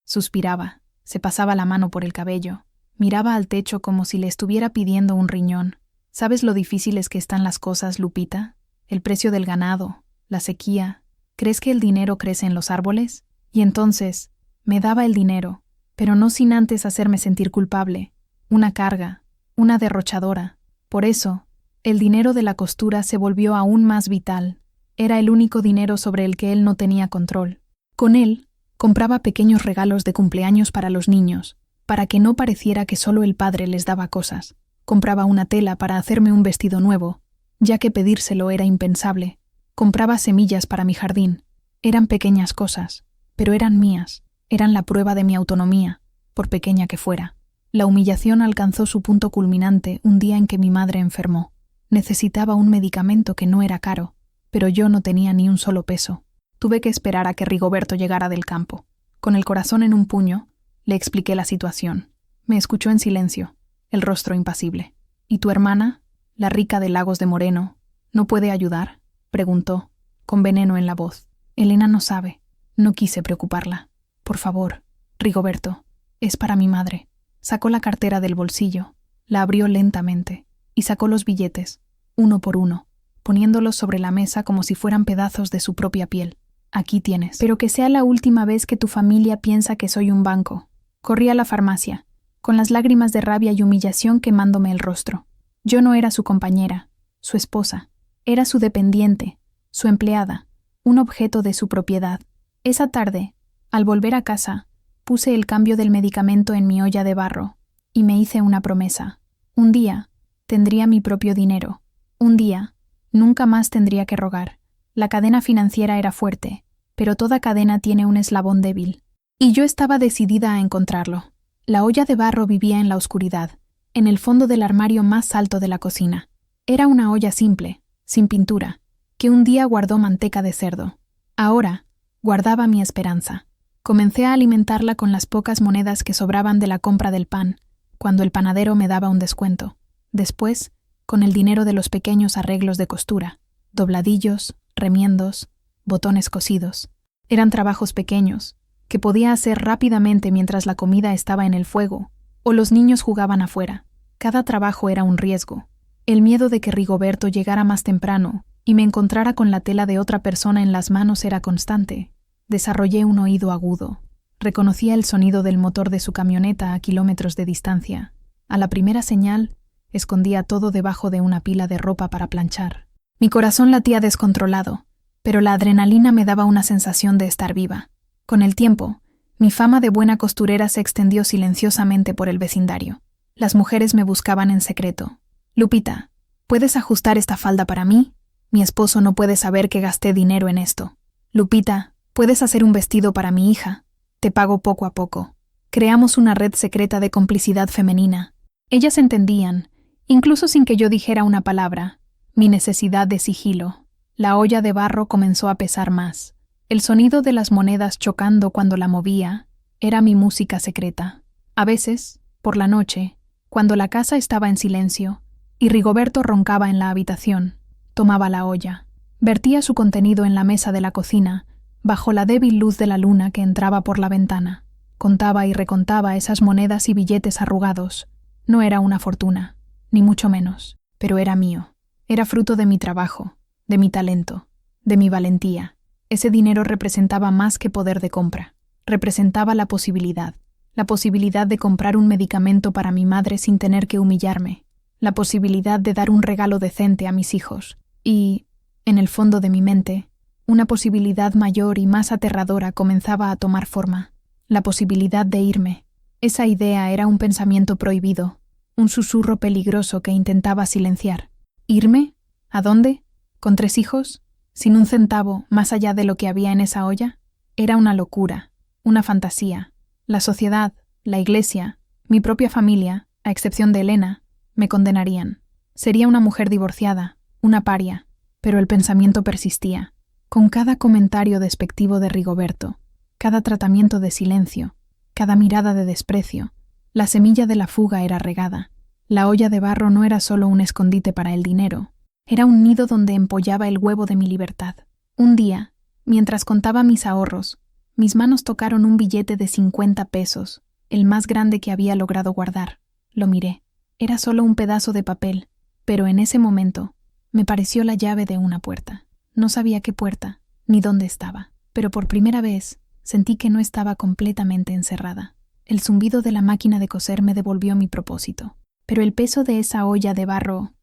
Suspiraba, se pasaba la mano por el cabello, miraba al techo como si le estuviera pidiendo un riñón. ¿Sabes lo difíciles que están las cosas, Lupita? El precio del ganado, la sequía. ¿Crees que el dinero crece en los árboles? Y entonces, me daba el dinero, pero no sin antes hacerme sentir culpable. Una carga, una derrochadora. Por eso, el dinero de la costura se volvió aún más vital. Era el único dinero sobre el que él no tenía control. Con él, compraba pequeños regalos de cumpleaños para los niños, para que no pareciera que solo el padre les daba cosas. Compraba una tela para hacerme un vestido nuevo, ya que pedírselo era impensable. Compraba semillas para mi jardín. Eran pequeñas cosas, pero eran mías. Eran la prueba de mi autonomía, por pequeña que fuera. La humillación alcanzó su punto culminante un día en que mi madre enfermó. Necesitaba un medicamento que no era caro, pero yo no tenía ni un solo peso. Tuve que esperar a que Rigoberto llegara del campo. Con el corazón en un puño, le expliqué la situación. Me escuchó en silencio, el rostro impasible. ¿Y tu hermana, la rica de Lagos de Moreno, no puede ayudar?, preguntó, con veneno en la voz. Elena no sabe. No quise preocuparla. Por favor, Rigoberto, es para mi madre. Sacó la cartera del bolsillo, la abrió lentamente y sacó los billetes, uno por uno, poniéndolos sobre la mesa como si fueran pedazos de su propia piel. Aquí tienes. Pero que sea la última vez que tu familia piensa que soy un banco. Corrí a la farmacia, con las lágrimas de rabia y humillación quemándome el rostro. Yo no era su compañera, su esposa. Era su dependiente, su empleada, un objeto de su propiedad. Esa tarde, al volver a casa, puse el cambio del medicamento en mi olla de barro y me hice una promesa. Un día, tendría mi propio dinero. Un día, nunca más tendría que rogar. La cadena financiera era fuerte, pero toda cadena tiene un eslabón débil. Y yo estaba decidida a encontrarlo. La olla de barro vivía en la oscuridad, en el fondo del armario más alto de la cocina. Era una olla simple, sin pintura, que un día guardó manteca de cerdo. Ahora, guardaba mi esperanza. Comencé a alimentarla con las pocas monedas que sobraban de la compra del pan, cuando el panadero me daba un descuento. Después, con el dinero de los pequeños arreglos de costura, dobladillos, remiendos, botones cosidos. Eran trabajos pequeños, que podía hacer rápidamente mientras la comida estaba en el fuego, o los niños jugaban afuera. Cada trabajo era un riesgo. El miedo de que Rigoberto llegara más temprano y me encontrara con la tela de otra persona en las manos era constante. Desarrollé un oído agudo. Reconocía el sonido del motor de su camioneta a kilómetros de distancia. A la primera señal, escondía todo debajo de una pila de ropa para planchar. Mi corazón latía descontrolado, pero la adrenalina me daba una sensación de estar viva. Con el tiempo, mi fama de buena costurera se extendió silenciosamente por el vecindario. Las mujeres me buscaban en secreto. Lupita, ¿puedes ajustar esta falda para mí? Mi esposo no puede saber que gasté dinero en esto. Lupita, ¿puedes hacer un vestido para mi hija? Te pago poco a poco. Creamos una red secreta de complicidad femenina. Ellas entendían, incluso sin que yo dijera una palabra, mi necesidad de sigilo. La olla de barro comenzó a pesar más. El sonido de las monedas chocando cuando la movía era mi música secreta. A veces, por la noche, cuando la casa estaba en silencio y Rigoberto roncaba en la habitación, tomaba la olla, vertía su contenido en la mesa de la cocina, bajo la débil luz de la luna que entraba por la ventana. Contaba y recontaba esas monedas y billetes arrugados. No era una fortuna, ni mucho menos, pero era mío. Era fruto de mi trabajo, de mi talento, de mi valentía. Ese dinero representaba más que poder de compra. Representaba la posibilidad de comprar un medicamento para mi madre sin tener que humillarme, la posibilidad de dar un regalo decente a mis hijos y, en el fondo de mi mente, una posibilidad mayor y más aterradora comenzaba a tomar forma, la posibilidad de irme. Esa idea era un pensamiento prohibido, un susurro peligroso que intentaba silenciar. ¿Irme? ¿A dónde? ¿Con 3 hijos? ¿Sin un centavo más allá de lo que había en esa olla? Era una locura, una fantasía. La sociedad, la iglesia, mi propia familia, a excepción de Elena, me condenarían. Sería una mujer divorciada, una paria, pero el pensamiento persistía. Con cada comentario despectivo de Rigoberto, cada tratamiento de silencio, cada mirada de desprecio, la semilla de la fuga era regada. La olla de barro no era solo un escondite para el dinero, era un nido donde empollaba el huevo de mi libertad. Un día, mientras contaba mis ahorros, mis manos tocaron un billete de 50 pesos, el más grande que había logrado guardar. Lo miré. Era solo un pedazo de papel, pero en ese momento me pareció la llave de una puerta. No sabía qué puerta, ni dónde estaba, pero por primera vez sentí que no estaba completamente encerrada. El zumbido de la máquina de coser me devolvió mi propósito, pero el peso de esa olla de barro...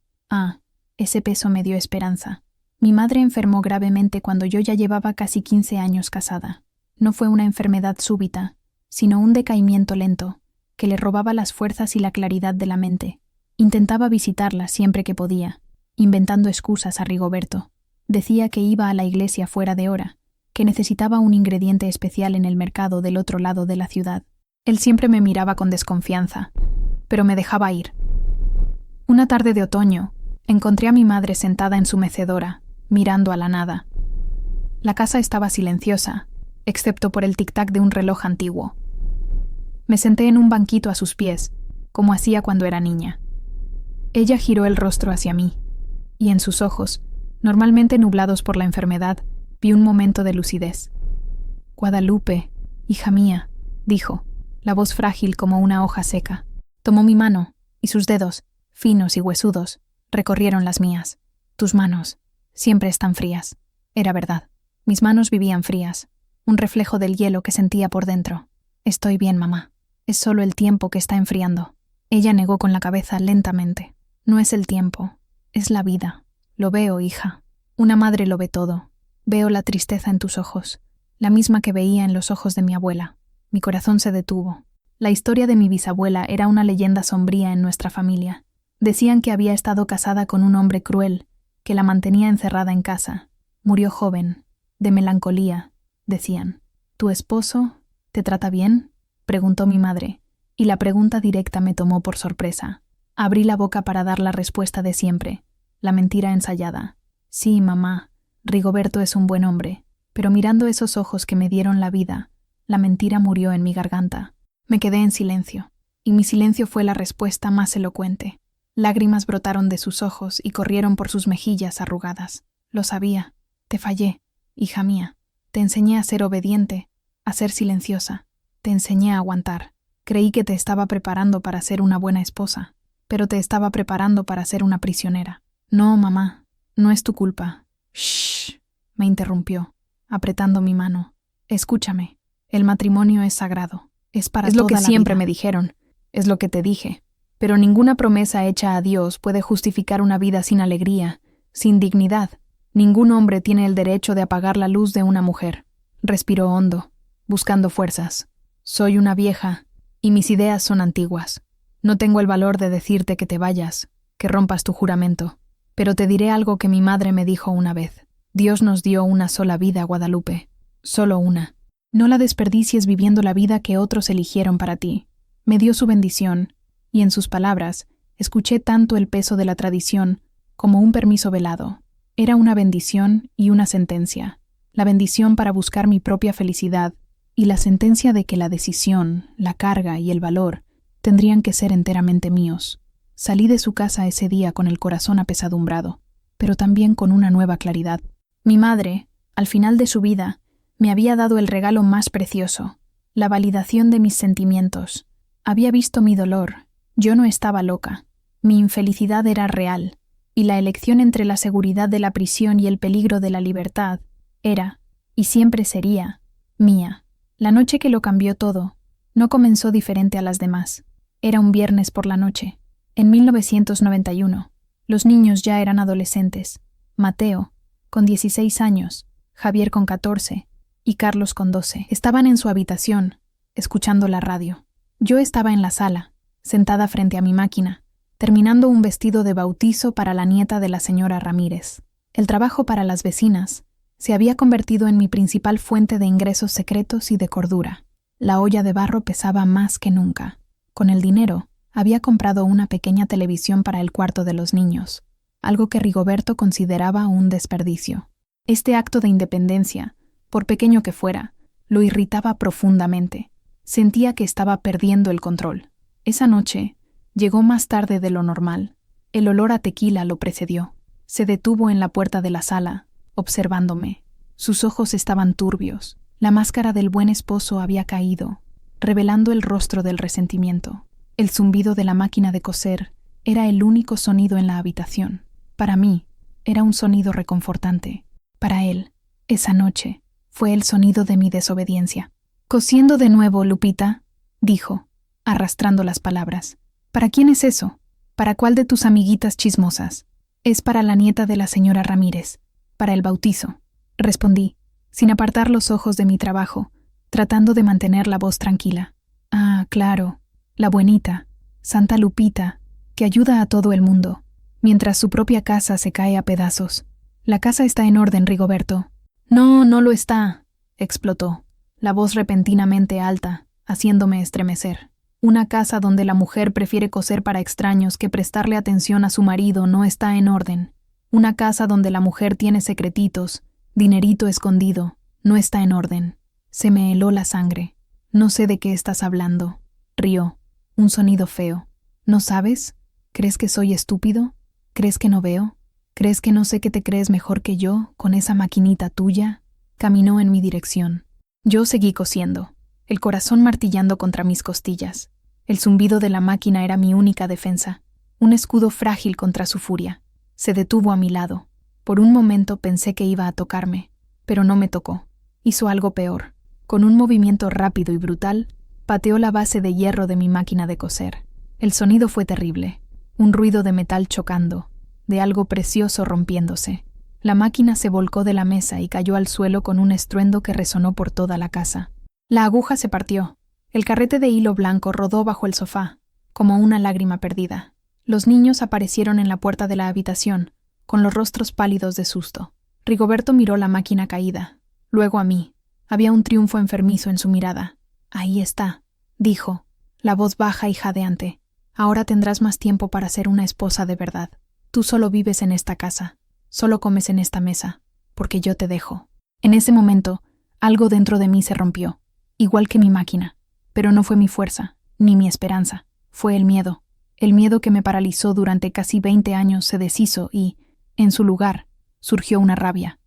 ese peso me dio esperanza. Mi madre enfermó gravemente cuando yo ya llevaba casi 15 años casada. No fue una enfermedad súbita, sino un decaimiento lento, que le robaba las fuerzas y la claridad de la mente. Intentaba visitarla siempre que podía, inventando excusas a Rigoberto. Decía que iba a la iglesia fuera de hora, que necesitaba un ingrediente especial en el mercado del otro lado de la ciudad. Él siempre me miraba con desconfianza, pero me dejaba ir. Una tarde de otoño, encontré a mi madre sentada en su mecedora, mirando a la nada. La casa estaba silenciosa, excepto por el tic-tac de un reloj antiguo. Me senté en un banquito a sus pies, como hacía cuando era niña. Ella giró el rostro hacia mí, y en sus ojos, normalmente nublados por la enfermedad, vi un momento de lucidez. «Guadalupe, hija mía», dijo, la voz frágil como una hoja seca. Tomó mi mano, y sus dedos, finos y huesudos, recorrieron las mías. «Tus manos siempre están frías». Era verdad. Mis manos vivían frías, un reflejo del hielo que sentía por dentro. «Estoy bien, mamá. Es solo el tiempo que está enfriando». Ella negó con la cabeza lentamente. «No es el tiempo, es la vida. Lo veo, hija. Una madre lo ve todo. Veo la tristeza en tus ojos, la misma que veía en los ojos de mi abuela». Mi corazón se detuvo. La historia de mi bisabuela era una leyenda sombría en nuestra familia. Decían que había estado casada con un hombre cruel, que la mantenía encerrada en casa. Murió joven, de melancolía, decían. «¿Tu esposo te trata bien?», preguntó mi madre, y la pregunta directa me tomó por sorpresa. Abrí la boca para dar la respuesta de siempre, la mentira ensayada. «Sí, mamá, Rigoberto es un buen hombre», pero mirando esos ojos que me dieron la vida, la mentira murió en mi garganta. Me quedé en silencio, y mi silencio fue la respuesta más elocuente. Lágrimas brotaron de sus ojos y corrieron por sus mejillas arrugadas. «Lo sabía. Te fallé, hija mía. Te enseñé a ser obediente, a ser silenciosa. Te enseñé a aguantar. Creí que te estaba preparando para ser una buena esposa, pero te estaba preparando para ser una prisionera». «No, mamá, no es tu culpa». «Shh», me interrumpió, apretando mi mano. «Escúchame. El matrimonio es sagrado. Es para toda la vida». «Es lo que siempre me dijeron. Es lo que te dije. Pero ninguna promesa hecha a Dios puede justificar una vida sin alegría, sin dignidad. Ningún hombre tiene el derecho de apagar la luz de una mujer». Respiró hondo, buscando fuerzas. «Soy una vieja, y mis ideas son antiguas. No tengo el valor de decirte que te vayas, que rompas tu juramento. Pero te diré algo que mi madre me dijo una vez. Dios nos dio una sola vida, Guadalupe. Solo una. No la desperdicies viviendo la vida que otros eligieron para ti». Me dio su bendición, y en sus palabras escuché tanto el peso de la tradición como un permiso velado. Era una bendición y una sentencia. La bendición para buscar mi propia felicidad y la sentencia de que la decisión, la carga y el valor tendrían que ser enteramente míos. Salí de su casa ese día con el corazón apesadumbrado, pero también con una nueva claridad. Mi madre, al final de su vida, me había dado el regalo más precioso, la validación de mis sentimientos. Había visto mi dolor. Yo no estaba loca. Mi infelicidad era real, y la elección entre la seguridad de la prisión y el peligro de la libertad era, y siempre sería, mía. La noche que lo cambió todo no comenzó diferente a las demás. Era un viernes por la noche. En 1991, los niños ya eran adolescentes. Mateo, con 16 años, Javier con 14 y Carlos con 12. Estaban en su habitación, escuchando la radio. Yo estaba en la sala, sentada frente a mi máquina, terminando un vestido de bautizo para la nieta de la señora Ramírez. El trabajo para las vecinas se había convertido en mi principal fuente de ingresos secretos y de cordura. La olla de barro pesaba más que nunca. Con el dinero, había comprado una pequeña televisión para el cuarto de los niños, algo que Rigoberto consideraba un desperdicio. Este acto de independencia, por pequeño que fuera, lo irritaba profundamente. Sentía que estaba perdiendo el control. Esa noche, Llegó más tarde de lo normal. El olor a tequila lo precedió. Se detuvo en la puerta de la sala, observándome. Sus ojos estaban turbios. La máscara del buen esposo había caído, revelando el rostro del resentimiento. El zumbido de la máquina de coser era el único sonido en la habitación. Para mí, era un sonido reconfortante. Para él, esa noche, fue el sonido de mi desobediencia. «Cosiendo de nuevo, Lupita», dijo, arrastrando las palabras. «¿Para quién es eso? ¿Para cuál de tus amiguitas chismosas?» «Es para la nieta de la señora Ramírez, para el bautizo», respondí, sin apartar los ojos de mi trabajo, tratando de mantener la voz tranquila. «Ah, claro, la buenita, Santa Lupita, que ayuda a todo el mundo, mientras su propia casa se cae a pedazos. La casa está en orden, Rigoberto». «No, no lo está», explotó, la voz repentinamente alta, haciéndome estremecer. «Una casa donde la mujer prefiere coser para extraños que prestarle atención a su marido no está en orden. Una casa donde la mujer tiene secretitos, dinerito escondido, no está en orden». Se me heló la sangre. «No sé de qué estás hablando», rió, un sonido feo. «¿No sabes? ¿Crees que soy estúpido? ¿Crees que no veo? ¿Crees que no sé que te crees mejor que yo, con esa maquinita tuya?» Caminó en mi dirección. Yo seguí cosiendo, el corazón martillando contra mis costillas. El zumbido de la máquina era mi única defensa, un escudo frágil contra su furia. Se detuvo a mi lado. Por un momento pensé que iba a tocarme, pero no me tocó. Hizo algo peor. Con un movimiento rápido y brutal, pateó la base de hierro de mi máquina de coser. El sonido fue terrible, un ruido de metal chocando, de algo precioso rompiéndose. La máquina se volcó de la mesa y cayó al suelo con un estruendo que resonó por toda la casa. La aguja se partió. El carrete de hilo blanco rodó bajo el sofá, como una lágrima perdida. Los niños aparecieron en la puerta de la habitación, con los rostros pálidos de susto. Rigoberto miró la máquina caída, luego a mí. Había un triunfo enfermizo en su mirada. «Ahí está», dijo, la voz baja y jadeante. «Ahora tendrás más tiempo para ser una esposa de verdad. Tú solo vives en esta casa, solo comes en esta mesa, porque yo te dejo». En ese momento, algo dentro de mí se rompió, igual que mi máquina. Pero no fue mi fuerza, ni mi esperanza. Fue el miedo. El miedo que me paralizó durante casi 20 años se deshizo y, en su lugar, surgió una rabia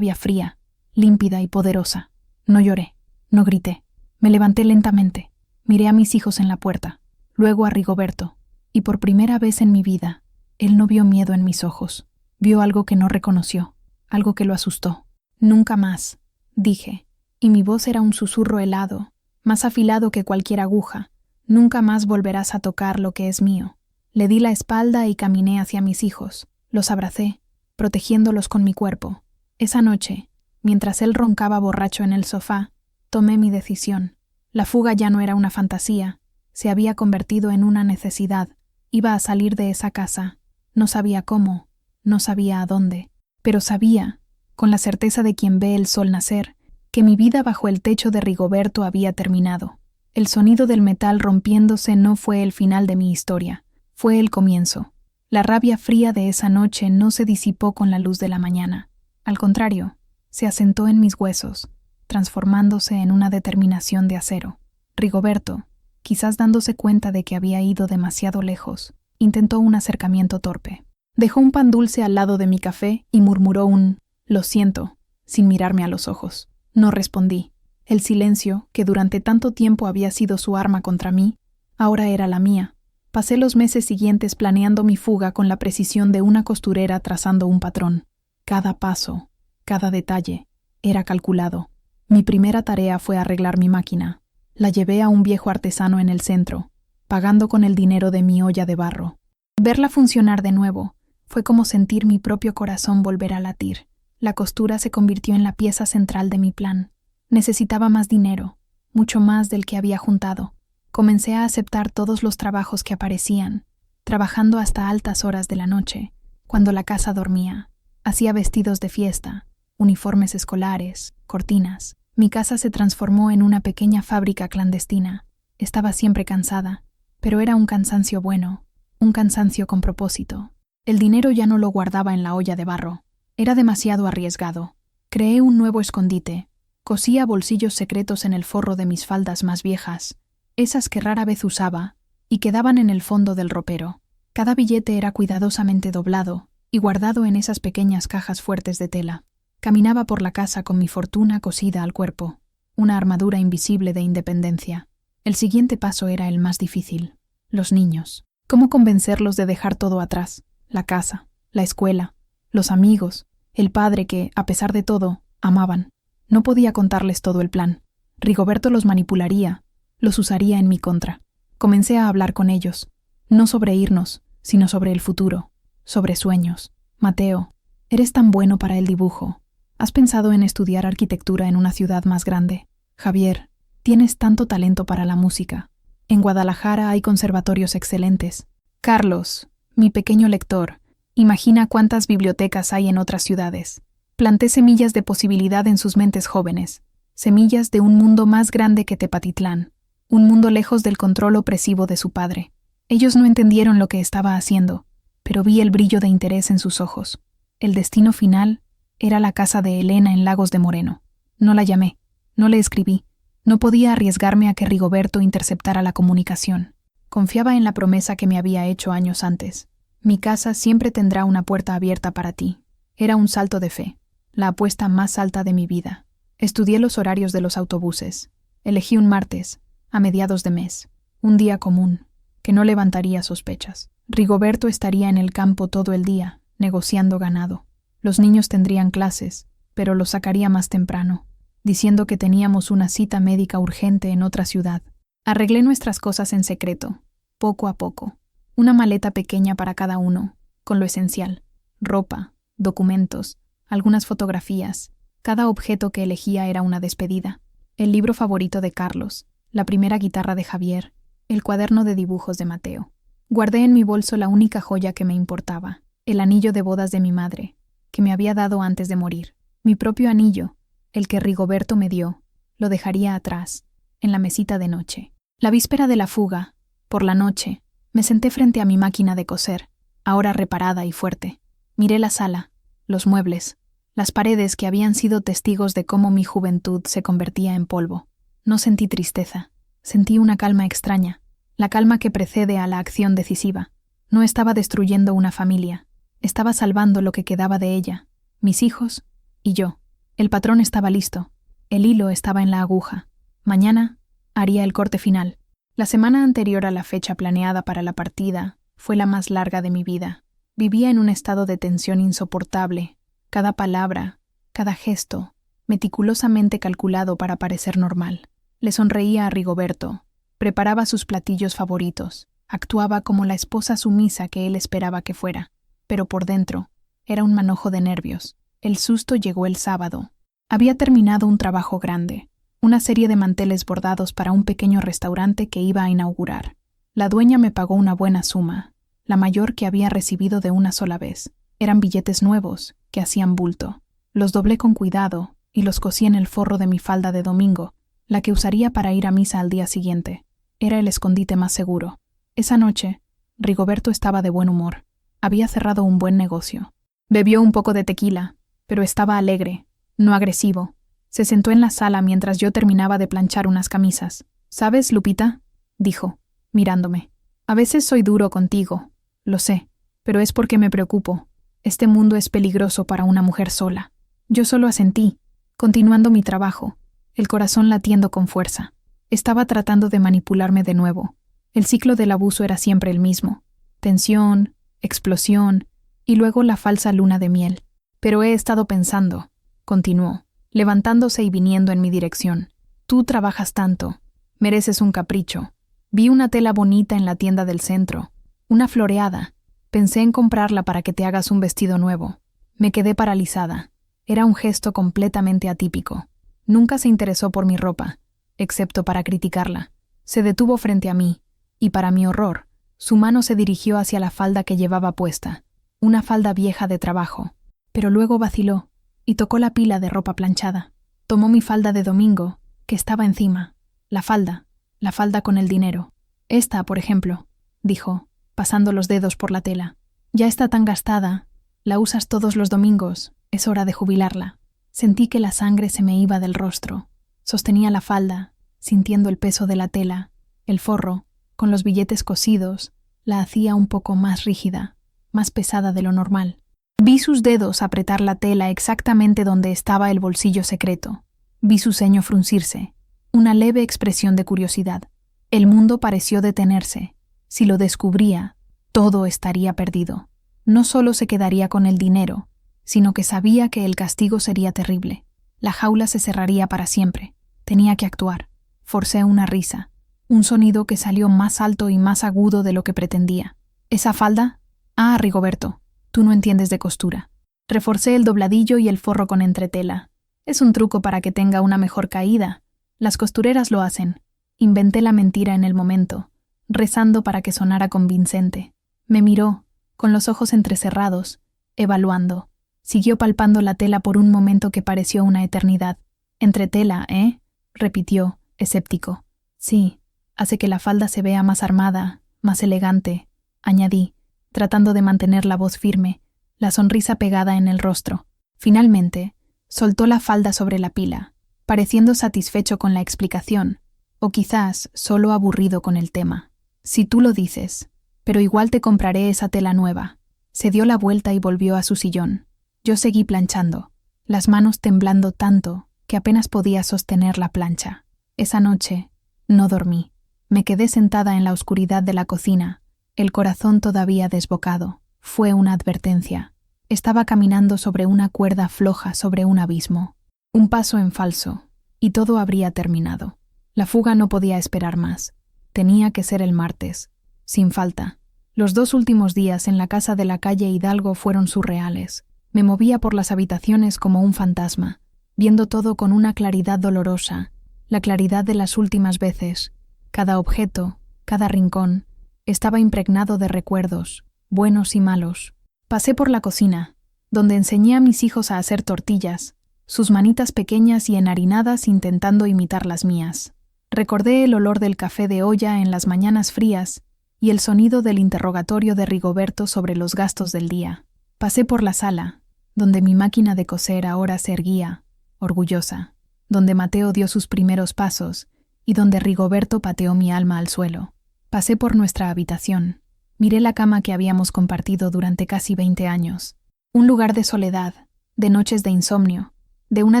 fría, límpida y poderosa. No lloré, no grité. Me levanté lentamente, miré a mis hijos en la puerta, luego a Rigoberto, y por primera vez en mi vida, él no vio miedo en mis ojos. Vio algo que no reconoció, algo que lo asustó. «Nunca más», dije, y mi voz era un susurro helado, más afilado que cualquier aguja. «Nunca más volverás a tocar lo que es mío». Le di la espalda y caminé hacia mis hijos. Los abracé, protegiéndolos con mi cuerpo. Esa noche, mientras él roncaba borracho en el sofá, tomé mi decisión. La fuga ya no era una fantasía, se había convertido en una necesidad. Iba a salir de esa casa. No sabía cómo, no sabía a dónde, pero sabía, con la certeza de quien ve el sol nacer, que mi vida bajo el techo de Rigoberto había terminado. El sonido del metal rompiéndose no fue el final de mi historia, fue el comienzo. La rabia fría de esa noche no se disipó con la luz de la mañana. Al contrario, se asentó en mis huesos, transformándose en una determinación de acero. Rigoberto, quizás dándose cuenta de que había ido demasiado lejos, intentó un acercamiento torpe. Dejó un pan dulce al lado de mi café y murmuró un «lo siento», sin mirarme a los ojos. No respondí. El silencio, que durante tanto tiempo había sido su arma contra mí, ahora era la mía. Pasé los meses siguientes planeando mi fuga con la precisión de una costurera trazando un patrón. Cada paso, cada detalle, era calculado. Mi primera tarea fue arreglar mi máquina. La llevé a un viejo artesano en el centro, pagando con el dinero de mi olla de barro. Verla funcionar de nuevo fue como sentir mi propio corazón volver a latir. La costura se convirtió en la pieza central de mi plan. Necesitaba más dinero, mucho más del que había juntado. Comencé a aceptar todos los trabajos que aparecían, trabajando hasta altas horas de la noche, cuando la casa dormía. Hacía vestidos de fiesta, uniformes escolares, cortinas. Mi casa se transformó en una pequeña fábrica clandestina. Estaba siempre cansada, pero era un cansancio bueno, un cansancio con propósito. El dinero ya no lo guardaba en la olla de barro. Era demasiado arriesgado. Creé un nuevo escondite. Cosía bolsillos secretos en el forro de mis faldas más viejas, esas que rara vez usaba, y quedaban en el fondo del ropero. Cada billete era cuidadosamente doblado y guardado en esas pequeñas cajas fuertes de tela. Caminaba por la casa con mi fortuna cosida al cuerpo, una armadura invisible de independencia. El siguiente paso era el más difícil. Los niños. ¿Cómo convencerlos de dejar todo atrás? La casa, la escuela, los amigos, el padre que, a pesar de todo, amaban. No podía contarles todo el plan. Rigoberto los manipularía, los usaría en mi contra. Comencé a hablar con ellos, no sobre irnos, sino sobre el futuro, sobre sueños. Mateo, eres tan bueno para el dibujo. ¿Has pensado en estudiar arquitectura en una ciudad más grande? Javier, tienes tanto talento para la música. En Guadalajara hay conservatorios excelentes. Carlos, mi pequeño lector, imagina cuántas bibliotecas hay en otras ciudades. Planté semillas de posibilidad en sus mentes jóvenes, semillas de un mundo más grande que Tepatitlán, un mundo lejos del control opresivo de su padre. Ellos no entendieron lo que estaba haciendo, pero vi el brillo de interés en sus ojos. El destino final era la casa de Elena en Lagos de Moreno. No la llamé, no le escribí. No podía arriesgarme a que Rigoberto interceptara la comunicación. Confiaba en la promesa que me había hecho años antes. Mi casa siempre tendrá una puerta abierta para ti. Era un salto de fe, la apuesta más alta de mi vida. Estudié los horarios de los autobuses. Elegí un martes, a mediados de mes, un día común, que no levantaría sospechas. Rigoberto estaría en el campo todo el día, negociando ganado. Los niños tendrían clases, pero los sacaría más temprano, diciendo que teníamos una cita médica urgente en otra ciudad. Arreglé nuestras cosas en secreto, poco a poco. Una maleta pequeña para cada uno, con lo esencial: ropa, documentos, algunas fotografías. Cada objeto que elegía era una despedida. El libro favorito de Carlos, la primera guitarra de Javier, el cuaderno de dibujos de Mateo. Guardé en mi bolso la única joya que me importaba, el anillo de bodas de mi madre, que me había dado antes de morir. Mi propio anillo, el que Rigoberto me dio, lo dejaría atrás, en la mesita de noche. La víspera de la fuga, por la noche, me senté frente a mi máquina de coser, ahora reparada y fuerte. Miré la sala, los muebles, las paredes que habían sido testigos de cómo mi juventud se convertía en polvo. No sentí tristeza, sentí una calma extraña, la calma que precede a la acción decisiva. No estaba destruyendo una familia, estaba salvando lo que quedaba de ella, mis hijos y yo. El patrón estaba listo, el hilo estaba en la aguja. Mañana haría el corte final. La semana anterior a la fecha planeada para la partida fue la más larga de mi vida. Vivía en un estado de tensión insoportable, cada palabra, cada gesto, meticulosamente calculado para parecer normal. Le sonreía a Rigoberto, preparaba sus platillos favoritos, actuaba como la esposa sumisa que él esperaba que fuera, pero por dentro era un manojo de nervios. El susto llegó el sábado. Había terminado un trabajo grande, una serie de manteles bordados para un pequeño restaurante que iba a inaugurar. La dueña me pagó una buena suma, la mayor que había recibido de una sola vez. Eran billetes nuevos, que hacían bulto. Los doblé con cuidado y los cosí en el forro de mi falda de domingo, la que usaría para ir a misa al día siguiente. Era el escondite más seguro. Esa noche, Rigoberto estaba de buen humor. Había cerrado un buen negocio. Bebió un poco de tequila, pero estaba alegre, no agresivo. Se sentó en la sala mientras yo terminaba de planchar unas camisas. ¿Sabes, Lupita?, dijo, mirándome. A veces soy duro contigo, lo sé, pero es porque me preocupo. Este mundo es peligroso para una mujer sola. Yo solo asentí, continuando mi trabajo, el corazón latiendo con fuerza. Estaba tratando de manipularme de nuevo. El ciclo del abuso era siempre el mismo. Tensión, explosión, y luego la falsa luna de miel. Pero he estado pensando, continuó, levantándose y viniendo en mi dirección. Tú trabajas tanto, mereces un capricho. Vi una tela bonita en la tienda del centro, una floreada. Pensé en comprarla para que te hagas un vestido nuevo. Me quedé paralizada. Era un gesto completamente atípico. Nunca se interesó por mi ropa, excepto para criticarla. Se detuvo frente a mí, y para mi horror, su mano se dirigió hacia la falda que llevaba puesta, una falda vieja de trabajo. Pero luego vaciló y tocó la pila de ropa planchada. Tomó mi falda de domingo, que estaba encima. La falda con el dinero. Esta, por ejemplo, dijo, pasando los dedos por la tela. Ya está tan gastada, la usas todos los domingos, es hora de jubilarla. Sentí que la sangre se me iba del rostro. Sostenía la falda, sintiendo el peso de la tela, el forro, con los billetes cosidos, la hacía un poco más rígida, más pesada de lo normal. Vi sus dedos apretar la tela exactamente donde estaba el bolsillo secreto. Vi su ceño fruncirse, una leve expresión de curiosidad. El mundo pareció detenerse. Si lo descubría, todo estaría perdido. No solo se quedaría con el dinero, sino que sabía que el castigo sería terrible. La jaula se cerraría para siempre. Tenía que actuar. Forcé una risa, un sonido que salió más alto y más agudo de lo que pretendía. ¿Esa falda? Ah, Rigoberto, tú no entiendes de costura. Reforcé el dobladillo y el forro con entretela. Es un truco para que tenga una mejor caída. Las costureras lo hacen. Inventé la mentira en el momento, rezando para que sonara convincente. Me miró, con los ojos entrecerrados, evaluando. Siguió palpando la tela por un momento que pareció una eternidad. Entretela, ¿eh? Repitió, escéptico. Sí, hace que la falda se vea más armada, más elegante, añadí, tratando de mantener la voz firme, la sonrisa pegada en el rostro. Finalmente, soltó la falda sobre la pila, pareciendo satisfecho con la explicación, o quizás solo aburrido con el tema. Si tú lo dices, pero igual te compraré esa tela nueva. Se dio la vuelta y volvió a su sillón. Yo seguí planchando, las manos temblando tanto que apenas podía sostener la plancha. Esa noche no dormí. Me quedé sentada en la oscuridad de la cocina, el corazón todavía desbocado. Fue una advertencia. Estaba caminando sobre una cuerda floja sobre un abismo. Un paso en falso, y todo habría terminado. La fuga no podía esperar más. Tenía que ser el martes, sin falta. Los 2 últimos días en la casa de la calle Hidalgo fueron surreales. Me movía por las habitaciones como un fantasma, viendo todo con una claridad dolorosa, la claridad de las últimas veces. Cada objeto, cada rincón, estaba impregnado de recuerdos, buenos y malos. Pasé por la cocina, donde enseñé a mis hijos a hacer tortillas, sus manitas pequeñas y enharinadas intentando imitar las mías. Recordé el olor del café de olla en las mañanas frías y el sonido del interrogatorio de Rigoberto sobre los gastos del día. Pasé por la sala, donde mi máquina de coser ahora se erguía, orgullosa, donde Mateo dio sus primeros pasos y donde Rigoberto pateó mi alma al suelo. Pasé por nuestra habitación. Miré la cama que habíamos compartido durante casi 20 años. Un lugar de soledad, de noches de insomnio, de una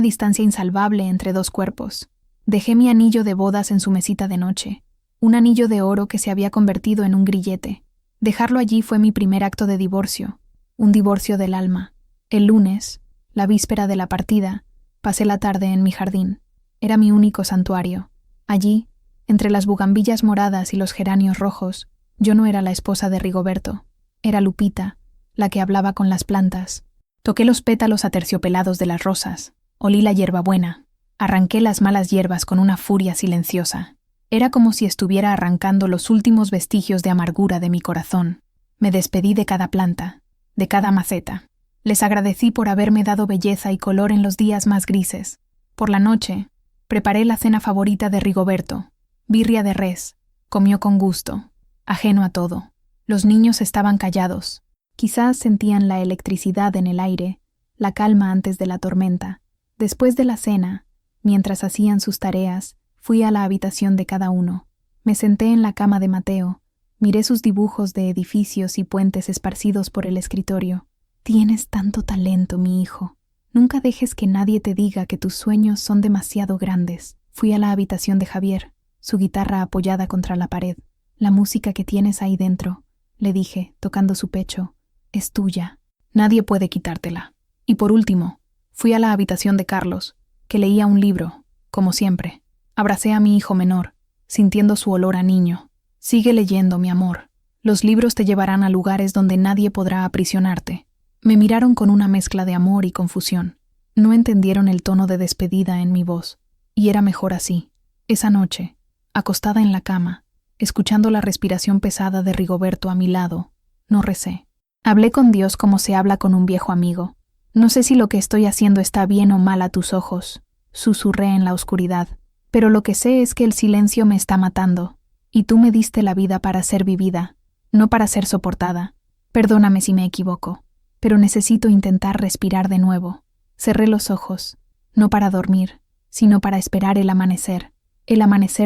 distancia insalvable entre 2 cuerpos. Dejé mi anillo de bodas en su mesita de noche, un anillo de oro que se había convertido en un grillete. Dejarlo allí fue mi primer acto de divorcio, un divorcio del alma. El lunes, la víspera de la partida, pasé la tarde en mi jardín. Era mi único santuario. Allí, entre las bugambillas moradas y los geranios rojos, yo no era la esposa de Rigoberto. Era Lupita, la que hablaba con las plantas. Toqué los pétalos aterciopelados de las rosas. Olí la hierbabuena. Arranqué las malas hierbas con una furia silenciosa. Era como si estuviera arrancando los últimos vestigios de amargura de mi corazón. Me despedí de cada planta, de cada maceta. Les agradecí por haberme dado belleza y color en los días más grises. Por la noche, preparé la cena favorita de Rigoberto, birria de res. Comió con gusto, ajeno a todo. Los niños estaban callados. Quizás sentían la electricidad en el aire, la calma antes de la tormenta. Después de la cena, mientras hacían sus tareas, fui a la habitación de cada uno. Me senté en la cama de Mateo, miré sus dibujos de edificios y puentes esparcidos por el escritorio. Tienes tanto talento, mi hijo. Nunca dejes que nadie te diga que tus sueños son demasiado grandes. Fui a la habitación de Javier, su guitarra apoyada contra la pared. La música que tienes ahí dentro, le dije, tocando su pecho, es tuya. Nadie puede quitártela. Y por último, fui a la habitación de Carlos, que leía un libro, como siempre. Abracé a mi hijo menor, sintiendo su olor a niño. Sigue leyendo, mi amor. Los libros te llevarán a lugares donde nadie podrá aprisionarte. Me miraron con una mezcla de amor y confusión. No entendieron el tono de despedida en mi voz, y era mejor así. Esa noche, acostada en la cama, escuchando la respiración pesada de Rigoberto a mi lado, no recé. Hablé con Dios como se habla con un viejo amigo. No sé si lo que estoy haciendo está bien o mal a tus ojos, susurré en la oscuridad, pero lo que sé es que el silencio me está matando, y tú me diste la vida para ser vivida, no para ser soportada. Perdóname si me equivoco, pero necesito intentar respirar de nuevo. Cerré los ojos, no para dormir, sino para esperar el amanecer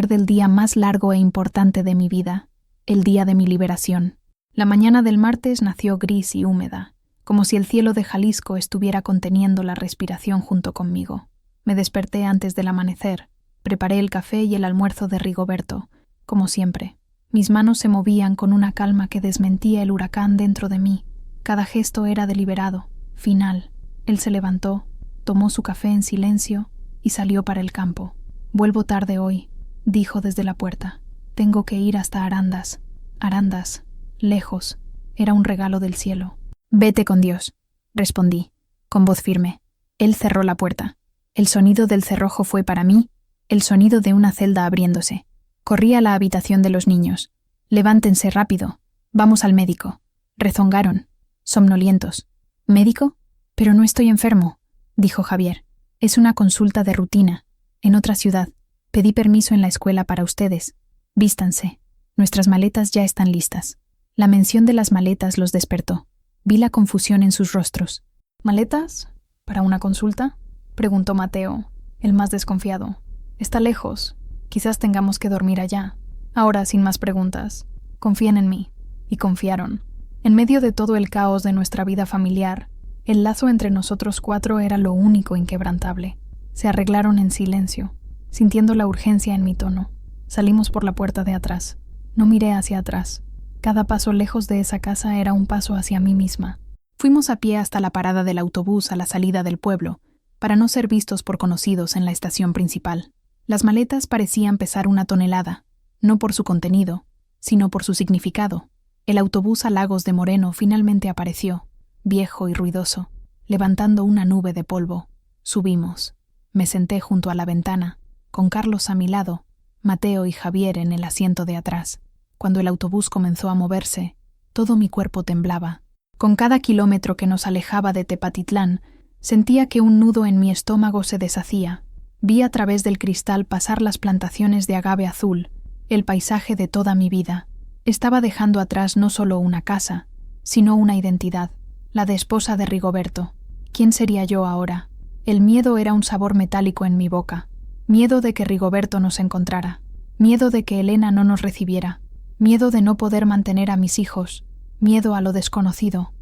del día más largo e importante de mi vida. el día de mi liberación. La mañana del martes nació gris y húmeda, como si el cielo de Jalisco estuviera conteniendo la respiración junto conmigo. Me desperté antes del amanecer, preparé el café y el almuerzo de Rigoberto, como siempre. Mis manos se movían con una calma que desmentía el huracán dentro de mí. Cada gesto era deliberado, final. Él se levantó, tomó su café en silencio y salió para el campo. «Vuelvo tarde hoy», dijo desde la puerta. «Tengo que ir hasta Arandas». Arandas, lejos, era un regalo del cielo. «Vete con Dios», respondí, con voz firme. Él cerró la puerta. El sonido del cerrojo fue para mí el sonido de una celda abriéndose. Corrí a la habitación de los niños. «Levántense rápido. Vamos al médico». Rezongaron, somnolientos. «¿Médico? Pero no estoy enfermo», dijo Javier. «Es una consulta de rutina, en otra ciudad. Pedí permiso en la escuela para ustedes. Vístanse. Nuestras maletas ya están listas». La mención de las maletas los despertó. Vi la confusión en sus rostros. «¿Maletas? ¿Para una consulta?», preguntó Mateo, el más desconfiado. «Está lejos. Quizás tengamos que dormir allá». Ahora, sin más preguntas, confían en mí. Y confiaron. En medio de todo el caos de nuestra vida familiar, el lazo entre nosotros 4 era lo único inquebrantable. Se arreglaron en silencio, sintiendo la urgencia en mi tono. Salimos por la puerta de atrás. No miré hacia atrás. Cada paso lejos de esa casa era un paso hacia mí misma. Fuimos a pie hasta la parada del autobús a la salida del pueblo, para no ser vistos por conocidos en la estación principal. Las maletas parecían pesar 1 tonelada, no por su contenido, sino por su significado. El autobús a Lagos de Moreno finalmente apareció, viejo y ruidoso, levantando una nube de polvo. Subimos. Me senté junto a la ventana, con Carlos a mi lado, Mateo y Javier en el asiento de atrás. Cuando el autobús comenzó a moverse, todo mi cuerpo temblaba. Con cada kilómetro que nos alejaba de Tepatitlán, sentía que un nudo en mi estómago se deshacía. Vi a través del cristal pasar las plantaciones de agave azul, el paisaje de toda mi vida. Estaba dejando atrás no solo una casa, sino una identidad, la de esposa de Rigoberto. ¿Quién sería yo ahora? El miedo era un sabor metálico en mi boca. Miedo de que Rigoberto nos encontrara. Miedo de que Elena no nos recibiera. Miedo de no poder mantener a mis hijos. Miedo a lo desconocido.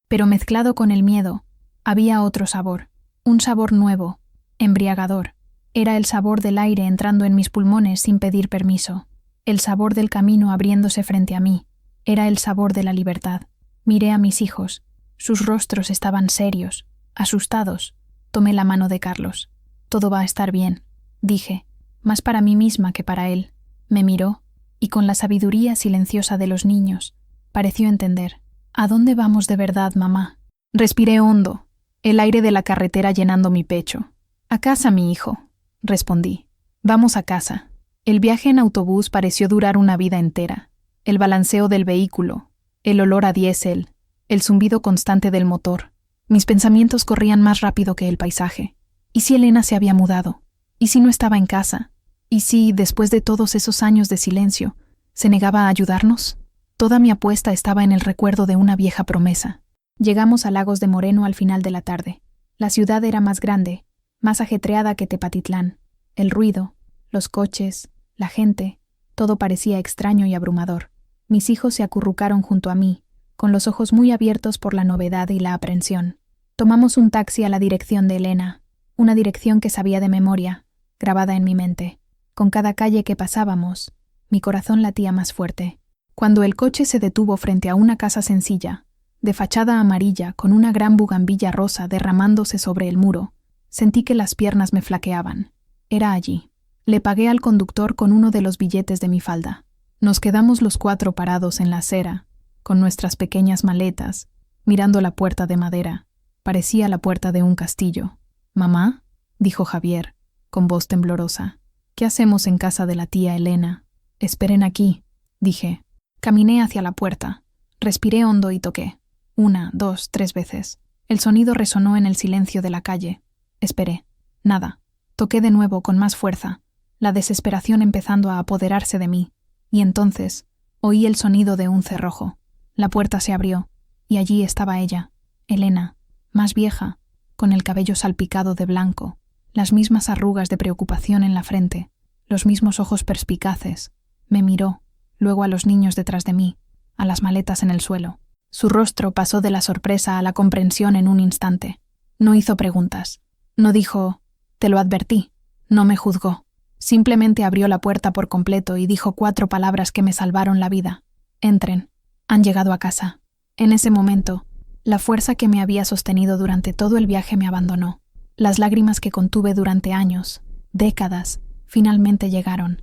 Pero mezclado con el miedo, había otro sabor. Un sabor nuevo, embriagador. Era el sabor del aire entrando en mis pulmones sin pedir permiso. El sabor del camino abriéndose frente a mí. Era el sabor de la libertad. Miré a mis hijos. Sus rostros estaban serios, asustados. Tomé la mano de Carlos. «Todo va a estar bien», dije, más para mí misma que para él. Me miró, y con la sabiduría silenciosa de los niños, pareció entender. «¿A dónde vamos de verdad, mamá?». Respiré hondo, el aire de la carretera llenando mi pecho. «A casa, mi hijo», respondí. «Vamos a casa». El viaje en autobús pareció durar una vida entera. El balanceo del vehículo, el olor a diésel, el zumbido constante del motor. Mis pensamientos corrían más rápido que el paisaje. ¿Y si Elena se había mudado? ¿Y si no estaba en casa? ¿Y si, después de todos esos años de silencio, se negaba a ayudarnos? Toda mi apuesta estaba en el recuerdo de una vieja promesa. Llegamos a Lagos de Moreno al final de la tarde. La ciudad era más grande, más ajetreada que Tepatitlán. El ruido, los coches, la gente, todo parecía extraño y abrumador. Mis hijos se acurrucaron junto a mí, con los ojos muy abiertos por la novedad y la aprensión. Tomamos un taxi a la dirección de Elena, una dirección que sabía de memoria, grabada en mi mente. Con cada calle que pasábamos, mi corazón latía más fuerte. Cuando el coche se detuvo frente a una casa sencilla, de fachada amarilla con una gran bugambilla rosa derramándose sobre el muro, sentí que las piernas me flaqueaban. Era allí. Le pagué al conductor con uno de los billetes de mi falda. Nos quedamos los 4 parados en la acera, con nuestras pequeñas maletas, mirando la puerta de madera. Parecía la puerta de un castillo. «¿Mamá?», dijo Javier, con voz temblorosa. «¿Qué hacemos en casa de la tía Elena?». «Esperen aquí», dije. Caminé hacia la puerta. Respiré hondo y toqué. 1, 2, 3 veces. El sonido resonó en el silencio de la calle. Esperé. Nada. Toqué de nuevo con más fuerza, la desesperación empezando a apoderarse de mí, y entonces oí el sonido de un cerrojo. La puerta se abrió, y allí estaba ella, Elena, más vieja, con el cabello salpicado de blanco, las mismas arrugas de preocupación en la frente, los mismos ojos perspicaces. Me miró, luego a los niños detrás de mí, a las maletas en el suelo. Su rostro pasó de la sorpresa a la comprensión en un instante. No hizo preguntas. No dijo, «Te lo advertí». No me juzgó. Simplemente abrió la puerta por completo y dijo 4 palabras que me salvaron la vida. «Entren. Han llegado a casa». En ese momento, la fuerza que me había sostenido durante todo el viaje me abandonó. Las lágrimas que contuve durante años, décadas, finalmente llegaron.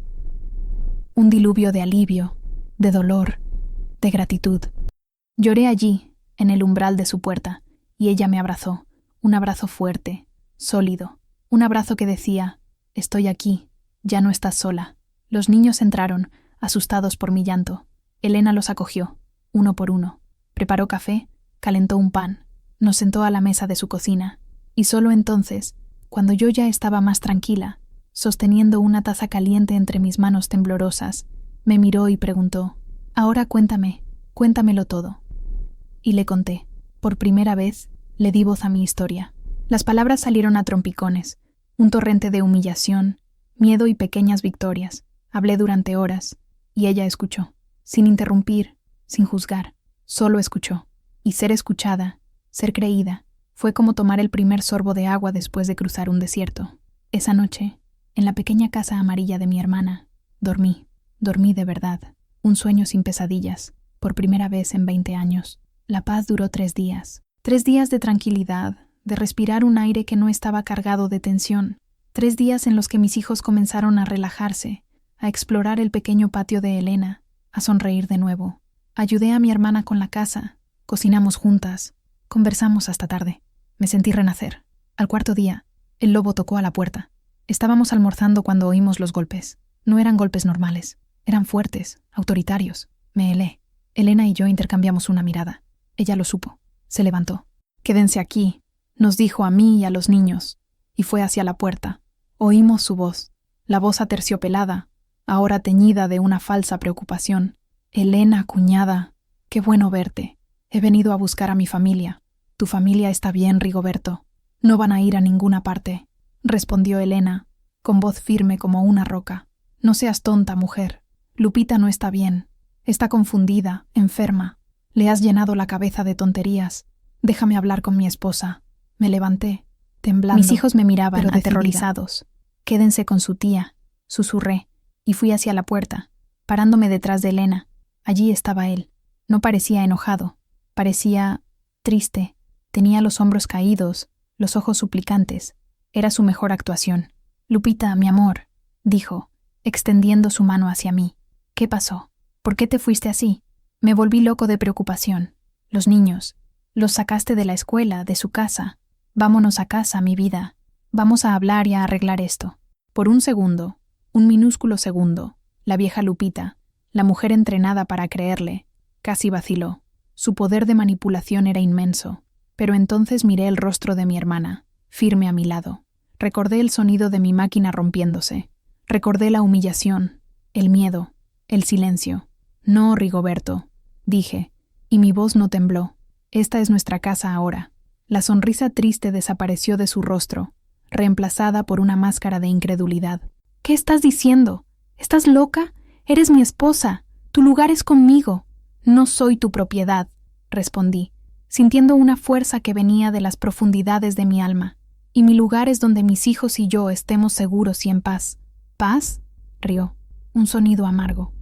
Un diluvio de alivio, de dolor, de gratitud. Lloré allí, en el umbral de su puerta, y ella me abrazó, un abrazo fuerte, sólido, un abrazo que decía, «Estoy aquí, ya no estás sola». Los niños entraron, asustados por mi llanto. Elena los acogió, uno por uno. Preparó café, calentó un pan, nos sentó a la mesa de su cocina, y solo entonces, cuando yo ya estaba más tranquila, sosteniendo una taza caliente entre mis manos temblorosas, me miró y preguntó, «Ahora cuéntamelo todo». Y le conté. Por primera vez, le di voz a mi historia. Las palabras salieron a trompicones, un torrente de humillación, miedo y pequeñas victorias. Hablé durante horas, y ella escuchó, sin interrumpir, sin juzgar, solo escuchó. Y ser escuchada, ser creída, fue como tomar el primer sorbo de agua después de cruzar un desierto. Esa noche, en la pequeña casa amarilla de mi hermana, dormí de verdad, un sueño sin pesadillas, por primera vez en 20 años. La paz duró 3 días. 3 días de tranquilidad, de respirar un aire que no estaba cargado de tensión. 3 días en los que mis hijos comenzaron a relajarse, a explorar el pequeño patio de Elena, a sonreír de nuevo. Ayudé a mi hermana con la casa, cocinamos juntas, conversamos hasta tarde. Me sentí renacer. Al 4.º día, el lobo tocó a la puerta. Estábamos almorzando cuando oímos los golpes. No eran golpes normales, eran fuertes, autoritarios. Me helé. Elena y yo intercambiamos una mirada. Ella lo supo. Se levantó. «Quédense aquí», nos dijo a mí y a los niños, y fue hacia la puerta. Oímos su voz, la voz aterciopelada, ahora teñida de una falsa preocupación. «Elena, cuñada, qué bueno verte. He venido a buscar a mi familia. Tu familia está bien, Rigoberto. No van a ir a ninguna parte», respondió Elena, con voz firme como una roca. «No seas tonta, mujer. Lupita no está bien. Está confundida, enferma. Le has llenado la cabeza de tonterías. Déjame hablar con mi esposa». Me levanté, temblando. Mis hijos me miraban, pero aterrorizados. «Quédense con su tía», susurré, y fui hacia la puerta, parándome detrás de Elena. Allí estaba él. No parecía enojado. Parecía triste. Tenía los hombros caídos, los ojos suplicantes. Era su mejor actuación. «Lupita, mi amor», dijo, extendiendo su mano hacia mí. «¿Qué pasó? ¿Por qué te fuiste así?» Me volví loco de preocupación. «Los niños. Los sacaste de la escuela, de su casa. Vámonos a casa, mi vida. Vamos a hablar y a arreglar esto». Por un segundo, un minúsculo segundo, la vieja Lupita, la mujer entrenada para creerle, casi vaciló. Su poder de manipulación era inmenso. Pero entonces miré el rostro de mi hermana, firme a mi lado. Recordé el sonido de mi máquina rompiéndose. Recordé la humillación, el miedo, el silencio. «No, Rigoberto», dije, y mi voz no tembló. «Esta es nuestra casa ahora». La sonrisa triste desapareció de su rostro, reemplazada por una máscara de incredulidad. «¿Qué estás diciendo? ¿Estás loca? Eres mi esposa. Tu lugar es conmigo». «No soy tu propiedad», respondí, sintiendo una fuerza que venía de las profundidades de mi alma. «Y mi lugar es donde mis hijos y yo estemos seguros y en paz». «¿Paz?», rió, un sonido amargo.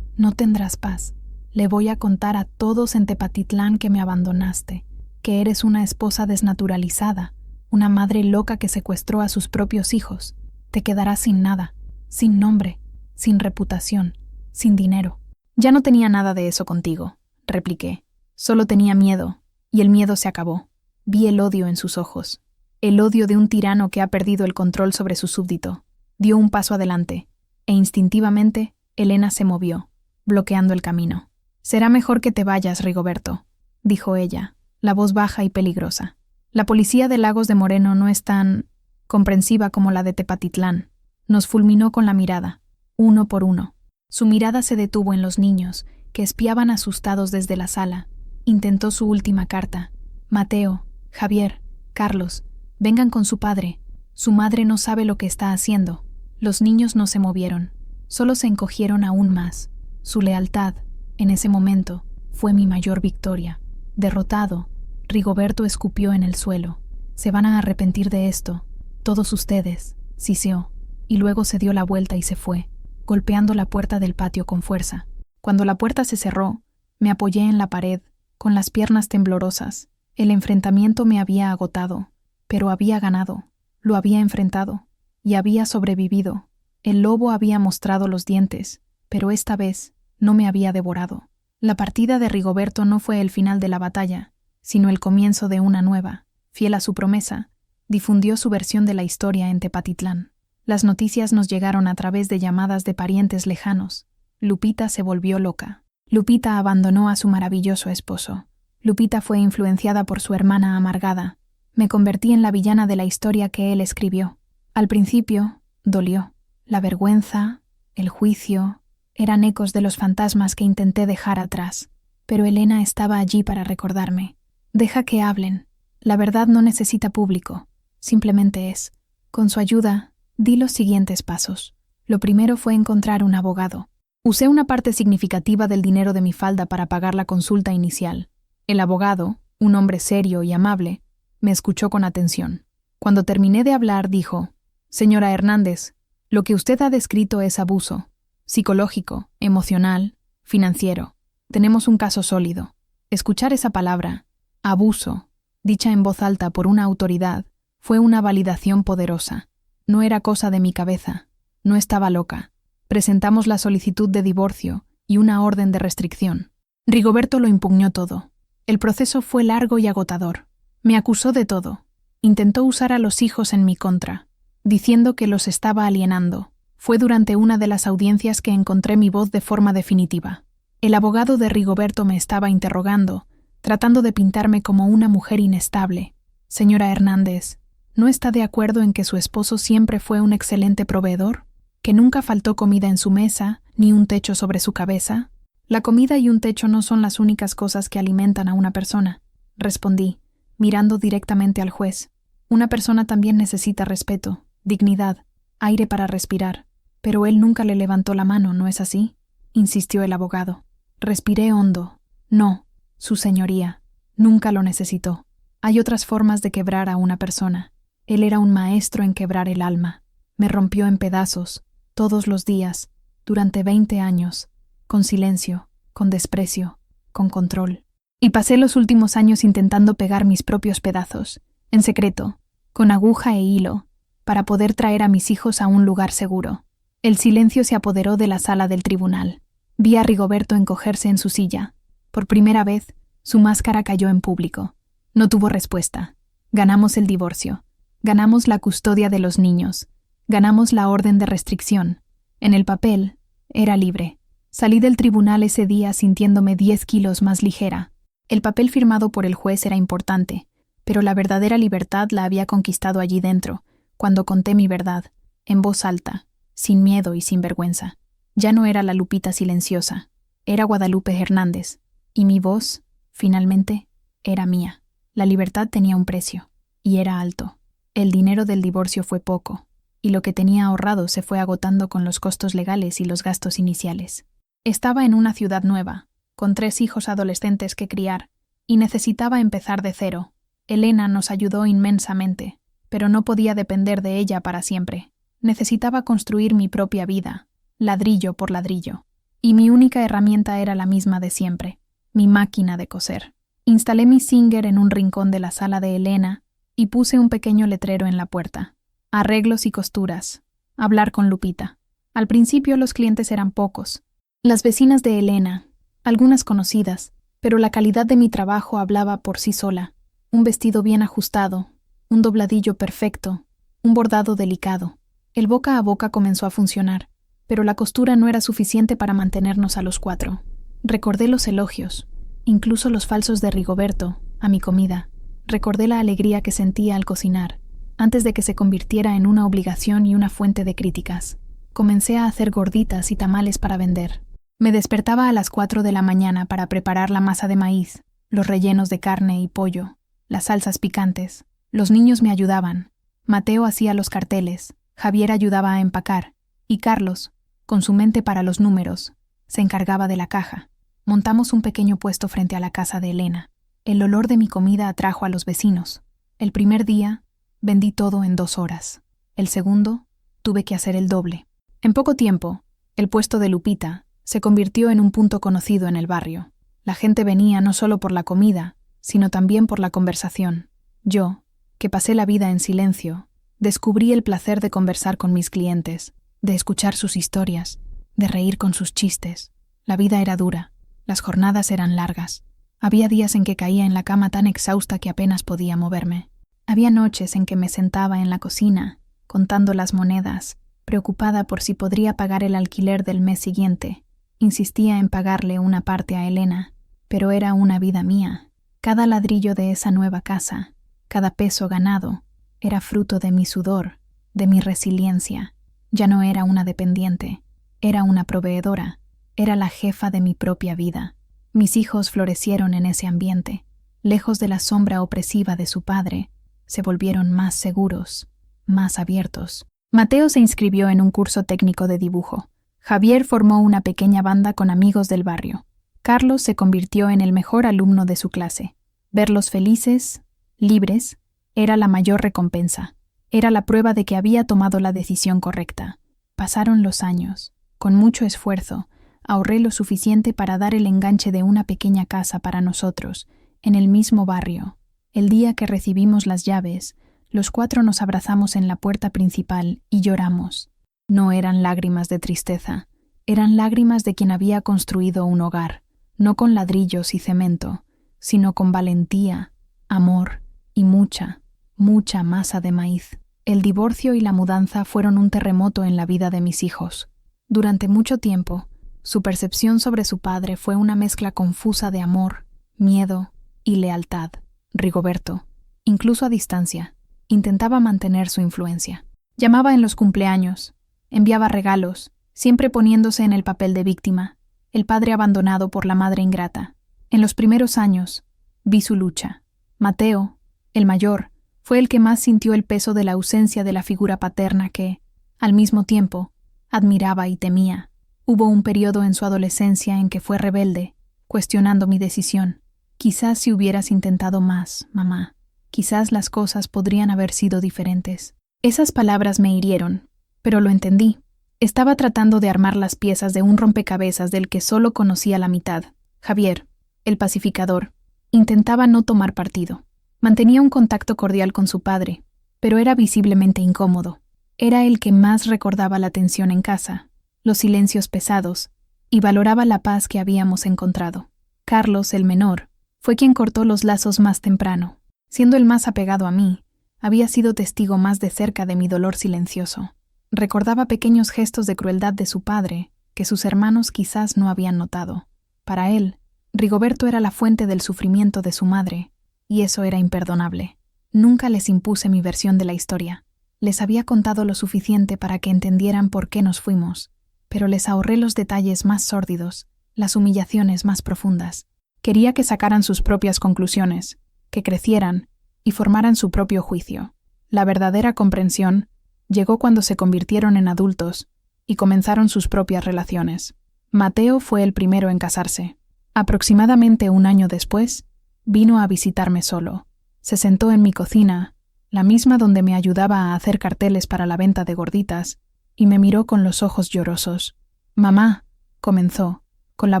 «No tendrás paz. Le voy a contar a todos en Tepatitlán que me abandonaste, que eres una esposa desnaturalizada, una madre loca que secuestró a sus propios hijos. Te quedarás sin nada, sin nombre, sin reputación, sin dinero». «Ya no tenía nada de eso contigo», repliqué. «Solo tenía miedo, y el miedo se acabó». Vi el odio en sus ojos, el odio de un tirano que ha perdido el control sobre su súbdito. Dio un paso adelante, e instintivamente Elena se movió, bloqueando el camino. «Será mejor que te vayas, Rigoberto», dijo ella, la voz baja y peligrosa. «La policía de Lagos de Moreno no es tan comprensiva como la de Tepatitlán». Nos fulminó con la mirada, uno por uno. Su mirada se detuvo en los niños, que espiaban asustados desde la sala. Intentó su última carta. «Mateo, Javier, Carlos, vengan con su padre. Su madre no sabe lo que está haciendo». Los niños no se movieron, solo se encogieron aún más. Su lealtad, en ese momento, fue mi mayor victoria. Derrotado, Rigoberto escupió en el suelo. «Se van a arrepentir de esto, todos ustedes», siseó, y luego se dio la vuelta y se fue, golpeando la puerta del patio con fuerza. Cuando la puerta se cerró, me apoyé en la pared, con las piernas temblorosas. El enfrentamiento me había agotado, pero había ganado, lo había enfrentado, y había sobrevivido. El lobo había mostrado los dientes, pero esta vez no me había devorado. La partida de Rigoberto no fue el final de la batalla, sino el comienzo de una nueva. Fiel a su promesa, difundió su versión de la historia en Tepatitlán. Las noticias nos llegaron a través de llamadas de parientes lejanos. Lupita se volvió loca. Lupita abandonó a su maravilloso esposo. Lupita fue influenciada por su hermana amargada. Me convertí en la villana de la historia que él escribió. Al principio, dolió. La vergüenza, el juicio, eran ecos de los fantasmas que intenté dejar atrás. Pero Elena estaba allí para recordarme. Deja que hablen. La verdad no necesita público. Simplemente es. Con su ayuda, di los siguientes pasos. Lo primero fue encontrar un abogado. Usé una parte significativa del dinero de mi falda para pagar la consulta inicial. El abogado, un hombre serio y amable, me escuchó con atención. Cuando terminé de hablar, dijo: «Señora Hernández, lo que usted ha descrito es abuso, psicológico, emocional, financiero. Tenemos un caso sólido». Escuchar esa palabra, abuso, dicha en voz alta por una autoridad, fue una validación poderosa. No era cosa de mi cabeza. No estaba loca. Presentamos la solicitud de divorcio y una orden de restricción. Rigoberto lo impugnó todo. El proceso fue largo y agotador. Me acusó de todo. Intentó usar a los hijos en mi contra, diciendo que los estaba alienando. Fue durante una de las audiencias que encontré mi voz de forma definitiva. El abogado de Rigoberto me estaba interrogando, tratando de pintarme como una mujer inestable. «Señora Hernández, ¿no está de acuerdo en que su esposo siempre fue un excelente proveedor? ¿Que nunca faltó comida en su mesa, ni un techo sobre su cabeza?» «La comida y un techo no son las únicas cosas que alimentan a una persona», respondí, mirando directamente al juez. «Una persona también necesita respeto, dignidad, aire para respirar». «Pero él nunca le levantó la mano, ¿no es así?», insistió el abogado. Respiré hondo. «No, su señoría, nunca lo necesitó. Hay otras formas de quebrar a una persona. Él era un maestro en quebrar el alma. Me rompió en pedazos, todos los días, durante 20 años, con silencio, con desprecio, con control. Y pasé los últimos años intentando pegar mis propios pedazos, en secreto, con aguja e hilo, para poder traer a mis hijos a un lugar seguro». El silencio se apoderó de la sala del tribunal. Vi a Rigoberto encogerse en su silla. Por primera vez, su máscara cayó en público. No tuvo respuesta. Ganamos el divorcio. Ganamos la custodia de los niños. Ganamos la orden de restricción. En el papel, era libre. Salí del tribunal ese día sintiéndome 10 kilos más ligera. El papel firmado por el juez era importante, pero la verdadera libertad la había conquistado allí dentro, cuando conté mi verdad, en voz alta, sin miedo y sin vergüenza. Ya no era la Lupita silenciosa, era Guadalupe Hernández, y mi voz, finalmente, era mía. La libertad tenía un precio, y era alto. El dinero del divorcio fue poco, y lo que tenía ahorrado se fue agotando con los costos legales y los gastos iniciales. Estaba en una ciudad nueva, con 3 hijos adolescentes que criar, y necesitaba empezar de cero. Elena nos ayudó inmensamente, pero no podía depender de ella para siempre. Necesitaba construir mi propia vida, ladrillo por ladrillo, y mi única herramienta era la misma de siempre, mi máquina de coser. Instalé mi Singer en un rincón de la sala de Elena y puse un pequeño letrero en la puerta. Arreglos y costuras. Hablar con Lupita. Al principio los clientes eran pocos. Las vecinas de Elena, algunas conocidas, pero la calidad de mi trabajo hablaba por sí sola. Un vestido bien ajustado, un dobladillo perfecto, un bordado delicado. El boca a boca comenzó a funcionar, pero la costura no era suficiente para mantenernos a los 4. Recordé los elogios, incluso los falsos de Rigoberto, a mi comida. Recordé la alegría que sentía al cocinar, antes de que se convirtiera en una obligación y una fuente de críticas. Comencé a hacer gorditas y tamales para vender. Me despertaba a las 4 de la mañana para preparar la masa de maíz, los rellenos de carne y pollo, las salsas picantes. Los niños me ayudaban. Mateo hacía los carteles, Javier ayudaba a empacar, y Carlos, con su mente para los números, se encargaba de la caja. Montamos un pequeño puesto frente a la casa de Elena. El olor de mi comida atrajo a los vecinos. El primer día, vendí todo en 2 horas. El segundo, tuve que hacer el doble. En poco tiempo, el puesto de Lupita se convirtió en un punto conocido en el barrio. La gente venía no solo por la comida, sino también por la conversación. Yo, que pasé la vida en silencio, descubrí el placer de conversar con mis clientes, de escuchar sus historias, de reír con sus chistes. La vida era dura, las jornadas eran largas. Había días en que caía en la cama tan exhausta que apenas podía moverme. Había noches en que me sentaba en la cocina, contando las monedas, preocupada por si podría pagar el alquiler del mes siguiente. Insistía en pagarle una parte a Elena, pero era una vida mía. Cada ladrillo de esa nueva casa, cada peso ganado, era fruto de mi sudor, de mi resiliencia. Ya no era una dependiente, era una proveedora, era la jefa de mi propia vida. Mis hijos florecieron en ese ambiente. Lejos de la sombra opresiva de su padre, se volvieron más seguros, más abiertos. Mateo se inscribió en un curso técnico de dibujo. Javier formó una pequeña banda con amigos del barrio. Carlos se convirtió en el mejor alumno de su clase. Verlos felices, libres, era la mayor recompensa. Era la prueba de que había tomado la decisión correcta. Pasaron los años. Con mucho esfuerzo, ahorré lo suficiente para dar el enganche de una pequeña casa para nosotros, en el mismo barrio. El día que recibimos las llaves, los 4 nos abrazamos en la puerta principal y lloramos. No eran lágrimas de tristeza, eran lágrimas de quien había construido un hogar, no con ladrillos y cemento, sino con valentía, amor y mucha, mucha masa de maíz. El divorcio y la mudanza fueron un terremoto en la vida de mis hijos. Durante mucho tiempo, su percepción sobre su padre fue una mezcla confusa de amor, miedo y lealtad. Rigoberto, incluso a distancia, intentaba mantener su influencia. Llamaba en los cumpleaños, enviaba regalos, siempre poniéndose en el papel de víctima, el padre abandonado por la madre ingrata. En los primeros años, vi su lucha. Mateo, el mayor, fue el que más sintió el peso de la ausencia de la figura paterna que, al mismo tiempo, admiraba y temía. Hubo un periodo en su adolescencia en que fue rebelde, cuestionando mi decisión. Quizás si hubieras intentado más, mamá, quizás las cosas podrían haber sido diferentes. Esas palabras me hirieron, pero lo entendí. Estaba tratando de armar las piezas de un rompecabezas del que solo conocía la mitad. Javier, el pacificador, intentaba no tomar partido. Mantenía un contacto cordial con su padre, pero era visiblemente incómodo. Era el que más recordaba la tensión en casa, los silencios pesados, y valoraba la paz que habíamos encontrado. Carlos, el menor, fue quien cortó los lazos más temprano. Siendo el más apegado a mí, había sido testigo más de cerca de mi dolor silencioso. Recordaba pequeños gestos de crueldad de su padre, que sus hermanos quizás no habían notado. Para él, Rigoberto era la fuente del sufrimiento de su madre, y eso era imperdonable. Nunca les impuse mi versión de la historia. Les había contado lo suficiente para que entendieran por qué nos fuimos, pero les ahorré los detalles más sórdidos, las humillaciones más profundas. Quería que sacaran sus propias conclusiones, que crecieran y formaran su propio juicio. La verdadera comprensión llegó cuando se convirtieron en adultos y comenzaron sus propias relaciones. Mateo fue el primero en casarse. Aproximadamente 1 año después, vino a visitarme solo. Se sentó en mi cocina, la misma donde me ayudaba a hacer carteles para la venta de gorditas, y me miró con los ojos llorosos. «Mamá», comenzó, con la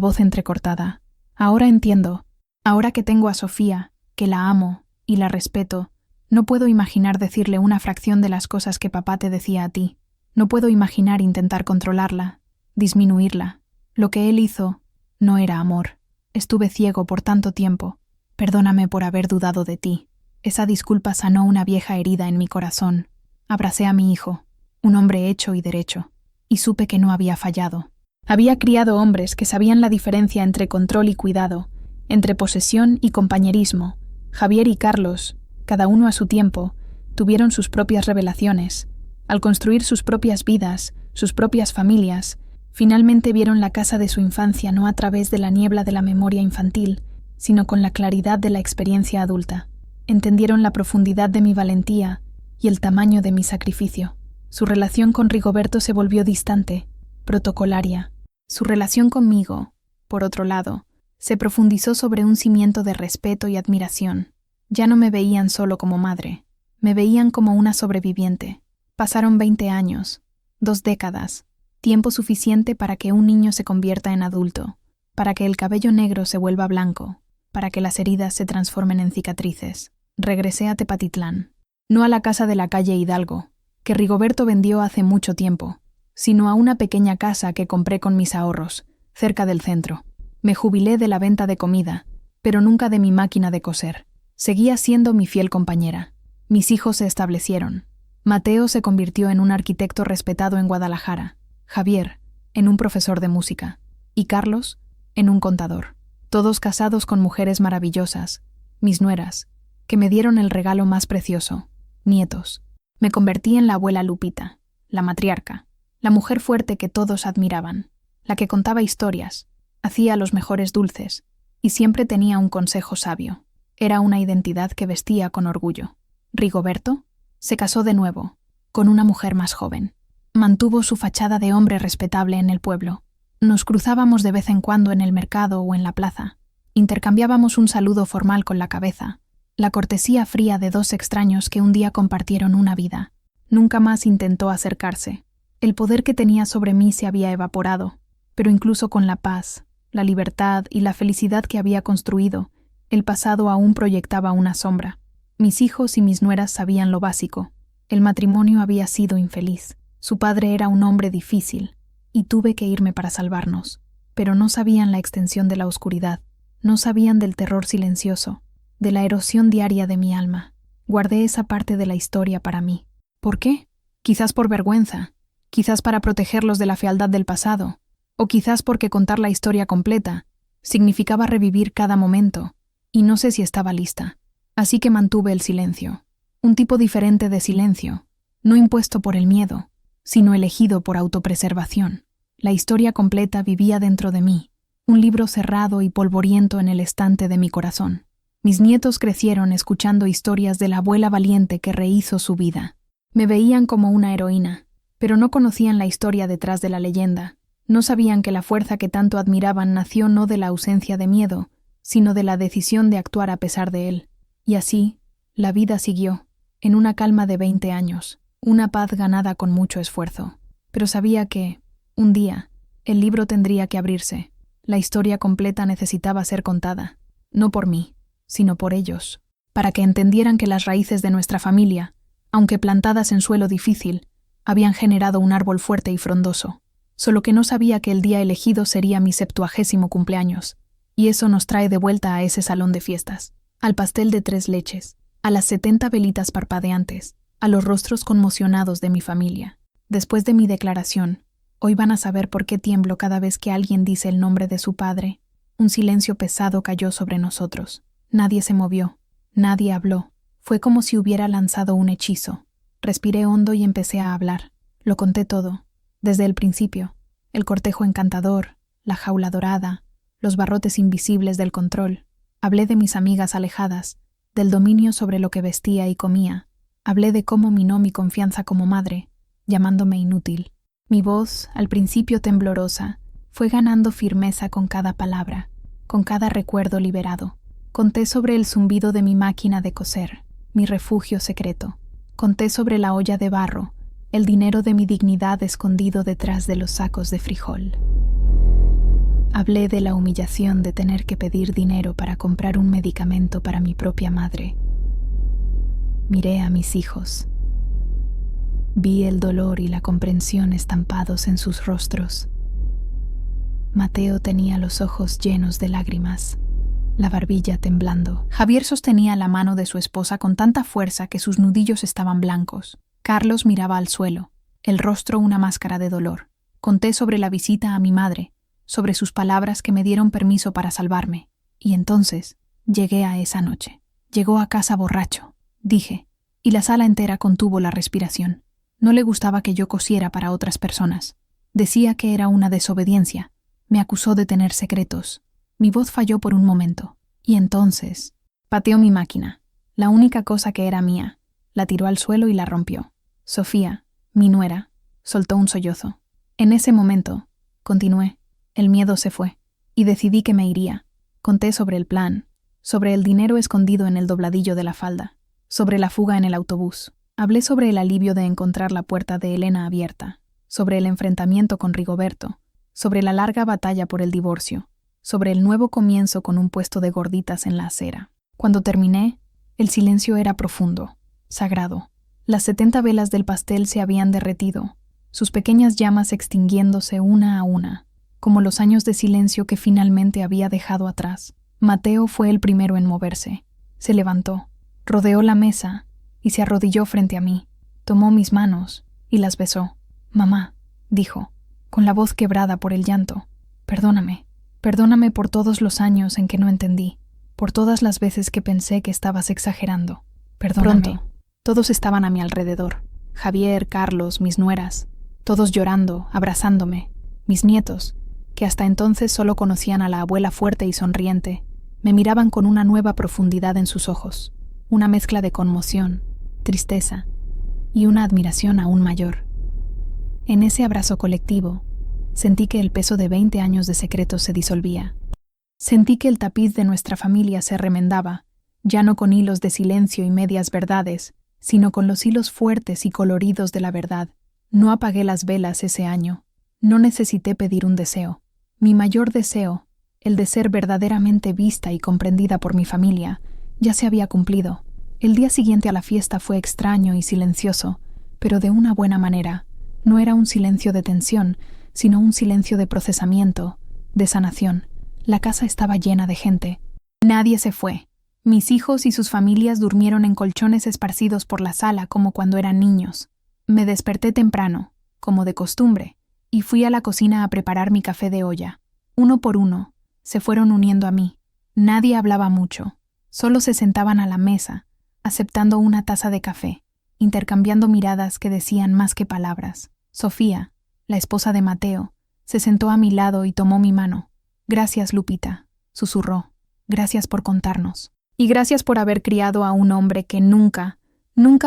voz entrecortada, «ahora entiendo. Ahora que tengo a Sofía, que la amo y la respeto, no puedo imaginar decirle una fracción de las cosas que papá te decía a ti. No puedo imaginar intentar controlarla, disminuirla. Lo que él hizo no era amor. Estuve ciego por tanto tiempo. Perdóname por haber dudado de ti». Esa disculpa sanó una vieja herida en mi corazón. Abracé a mi hijo, un hombre hecho y derecho, y supe que no había fallado. Había criado hombres que sabían la diferencia entre control y cuidado, entre posesión y compañerismo. Javier y Carlos, cada uno a su tiempo, tuvieron sus propias revelaciones. Al construir sus propias vidas, sus propias familias, finalmente vieron la casa de su infancia no a través de la niebla de la memoria infantil, sino con la claridad de la experiencia adulta. Entendieron la profundidad de mi valentía y el tamaño de mi sacrificio. Su relación con Rigoberto se volvió distante, protocolaria. Su relación conmigo, por otro lado, se profundizó sobre un cimiento de respeto y admiración. Ya no me veían solo como madre, me veían como una sobreviviente. Pasaron 20 años, 2 décadas, tiempo suficiente para que un niño se convierta en adulto, para que el cabello negro se vuelva blanco, para que las heridas se transformen en cicatrices. Regresé a Tepatitlán, no a la casa de la calle Hidalgo, que Rigoberto vendió hace mucho tiempo, sino a una pequeña casa que compré con mis ahorros, cerca del centro. Me jubilé de la venta de comida, pero nunca de mi máquina de coser. Seguía siendo mi fiel compañera. Mis hijos se establecieron. Mateo se convirtió en un arquitecto respetado en Guadalajara, Javier, en un profesor de música, y Carlos, en un contador. Todos casados con mujeres maravillosas, mis nueras, que me dieron el regalo más precioso, nietos. Me convertí en la abuela Lupita, la matriarca, la mujer fuerte que todos admiraban, la que contaba historias, hacía los mejores dulces, y siempre tenía un consejo sabio. Era una identidad que vestía con orgullo. Rigoberto se casó de nuevo, con una mujer más joven. Mantuvo su fachada de hombre respetable en el pueblo. Nos cruzábamos de vez en cuando en el mercado o en la plaza. Intercambiábamos un saludo formal con la cabeza, la cortesía fría de 2 extraños que un día compartieron una vida. Nunca más intentó acercarse. El poder que tenía sobre mí se había evaporado, pero incluso con la paz, la libertad y la felicidad que había construido, el pasado aún proyectaba una sombra. Mis hijos y mis nueras sabían lo básico. El matrimonio había sido infeliz. Su padre era un hombre difícil, y tuve que irme para salvarnos. Pero no sabían la extensión de la oscuridad, no sabían del terror silencioso, de la erosión diaria de mi alma. Guardé esa parte de la historia para mí. ¿Por qué? Quizás por vergüenza, quizás para protegerlos de la fealdad del pasado, o quizás porque contar la historia completa significaba revivir cada momento, y no sé si estaba lista. Así que mantuve el silencio, un tipo diferente de silencio, no impuesto por el miedo, sino elegido por autopreservación. La historia completa vivía dentro de mí, un libro cerrado y polvoriento en el estante de mi corazón. Mis nietos crecieron escuchando historias de la abuela valiente que rehizo su vida. Me veían como una heroína, pero no conocían la historia detrás de la leyenda. No sabían que la fuerza que tanto admiraban nació no de la ausencia de miedo, sino de la decisión de actuar a pesar de él. Y así, la vida siguió, en una calma de 20 años, una paz ganada con mucho esfuerzo. Pero sabía que, un día, el libro tendría que abrirse. La historia completa necesitaba ser contada, no por mí, sino por ellos, para que entendieran que las raíces de nuestra familia, aunque plantadas en suelo difícil, habían generado un árbol fuerte y frondoso. Solo que no sabía que el día elegido sería mi 70º cumpleaños, y eso nos trae de vuelta a ese salón de fiestas, al pastel de 3 leches, a las 70 velitas parpadeantes, a los rostros conmocionados de mi familia. Después de mi declaración, hoy van a saber por qué tiemblo cada vez que alguien dice el nombre de su padre. Un silencio pesado cayó sobre nosotros. Nadie se movió, nadie habló. Fue como si hubiera lanzado un hechizo. Respiré hondo y empecé a hablar. Lo conté todo, desde el principio. El cortejo encantador, la jaula dorada, los barrotes invisibles del control. Hablé de mis amigas alejadas, del dominio sobre lo que vestía y comía. Hablé de cómo minó mi confianza como madre, llamándome inútil. Mi voz, al principio temblorosa, fue ganando firmeza con cada palabra, con cada recuerdo liberado. Conté sobre el zumbido de mi máquina de coser, mi refugio secreto. Conté sobre la olla de barro, el dinero de mi dignidad escondido detrás de los sacos de frijol. Hablé de la humillación de tener que pedir dinero para comprar un medicamento para mi propia madre. Miré a mis hijos. Vi el dolor y la comprensión estampados en sus rostros. Mateo tenía los ojos llenos de lágrimas, la barbilla temblando. Javier sostenía la mano de su esposa con tanta fuerza que sus nudillos estaban blancos. Carlos miraba al suelo, el rostro una máscara de dolor. Conté sobre la visita a mi madre, sobre sus palabras que me dieron permiso para salvarme. Y entonces llegué a esa noche. Llegó a casa borracho, dije, y la sala entera contuvo la respiración. No le gustaba que yo cosiera para otras personas. Decía que era una desobediencia. Me acusó de tener secretos. Mi voz falló por un momento. Y entonces pateó mi máquina, la única cosa que era mía. La tiró al suelo y la rompió. Sofía, mi nuera, soltó un sollozo. En ese momento, continué, El miedo se fue, y decidí que me iría. Conté sobre el plan, sobre el dinero escondido en el dobladillo de la falda, sobre la fuga en el autobús. Hablé sobre el alivio de encontrar la puerta de Elena abierta, sobre el enfrentamiento con Rigoberto, sobre la larga batalla por el divorcio, sobre el nuevo comienzo con un puesto de gorditas en la acera. Cuando terminé, el silencio era profundo, sagrado. Las 70 velas del pastel se habían derretido, sus pequeñas llamas extinguiéndose una a una, como los años de silencio que finalmente había dejado atrás. Mateo fue el primero en moverse. Se levantó, rodeó la mesa y se arrodilló frente a mí. Tomó mis manos y las besó. «Mamá», dijo, con la voz quebrada por el llanto, «perdóname. Perdóname por todos los años en que no entendí, por todas las veces que pensé que estabas exagerando. Perdóname». Pronto, todos estaban a mi alrededor. Javier, Carlos, mis nueras, todos llorando, abrazándome. Mis nietos, que hasta entonces solo conocían a la abuela fuerte y sonriente, me miraban con una nueva profundidad en sus ojos, una mezcla de conmoción, tristeza y una admiración aún mayor. En ese abrazo colectivo, sentí que el peso de 20 años de secretos se disolvía. Sentí que el tapiz de nuestra familia se remendaba, ya no con hilos de silencio y medias verdades, sino con los hilos fuertes y coloridos de la verdad. No apagué las velas ese año. No necesité pedir un deseo. Mi mayor deseo, el de ser verdaderamente vista y comprendida por mi familia, ya se había cumplido. El día siguiente a la fiesta fue extraño y silencioso, pero de una buena manera. No era un silencio de tensión, sino un silencio de procesamiento, de sanación. La casa estaba llena de gente. Nadie se fue. Mis hijos y sus familias durmieron en colchones esparcidos por la sala como cuando eran niños. Me desperté temprano, como de costumbre, y fui a la cocina a preparar mi café de olla. Uno por uno, se fueron uniendo a mí. Nadie hablaba mucho. Solo se sentaban a la mesa, aceptando una taza de café, intercambiando miradas que decían más que palabras. Sofía, la esposa de Mateo, se sentó a mi lado y tomó mi mano. «Gracias, Lupita», susurró. «Gracias por contarnos. Y gracias por haber criado a un hombre que nunca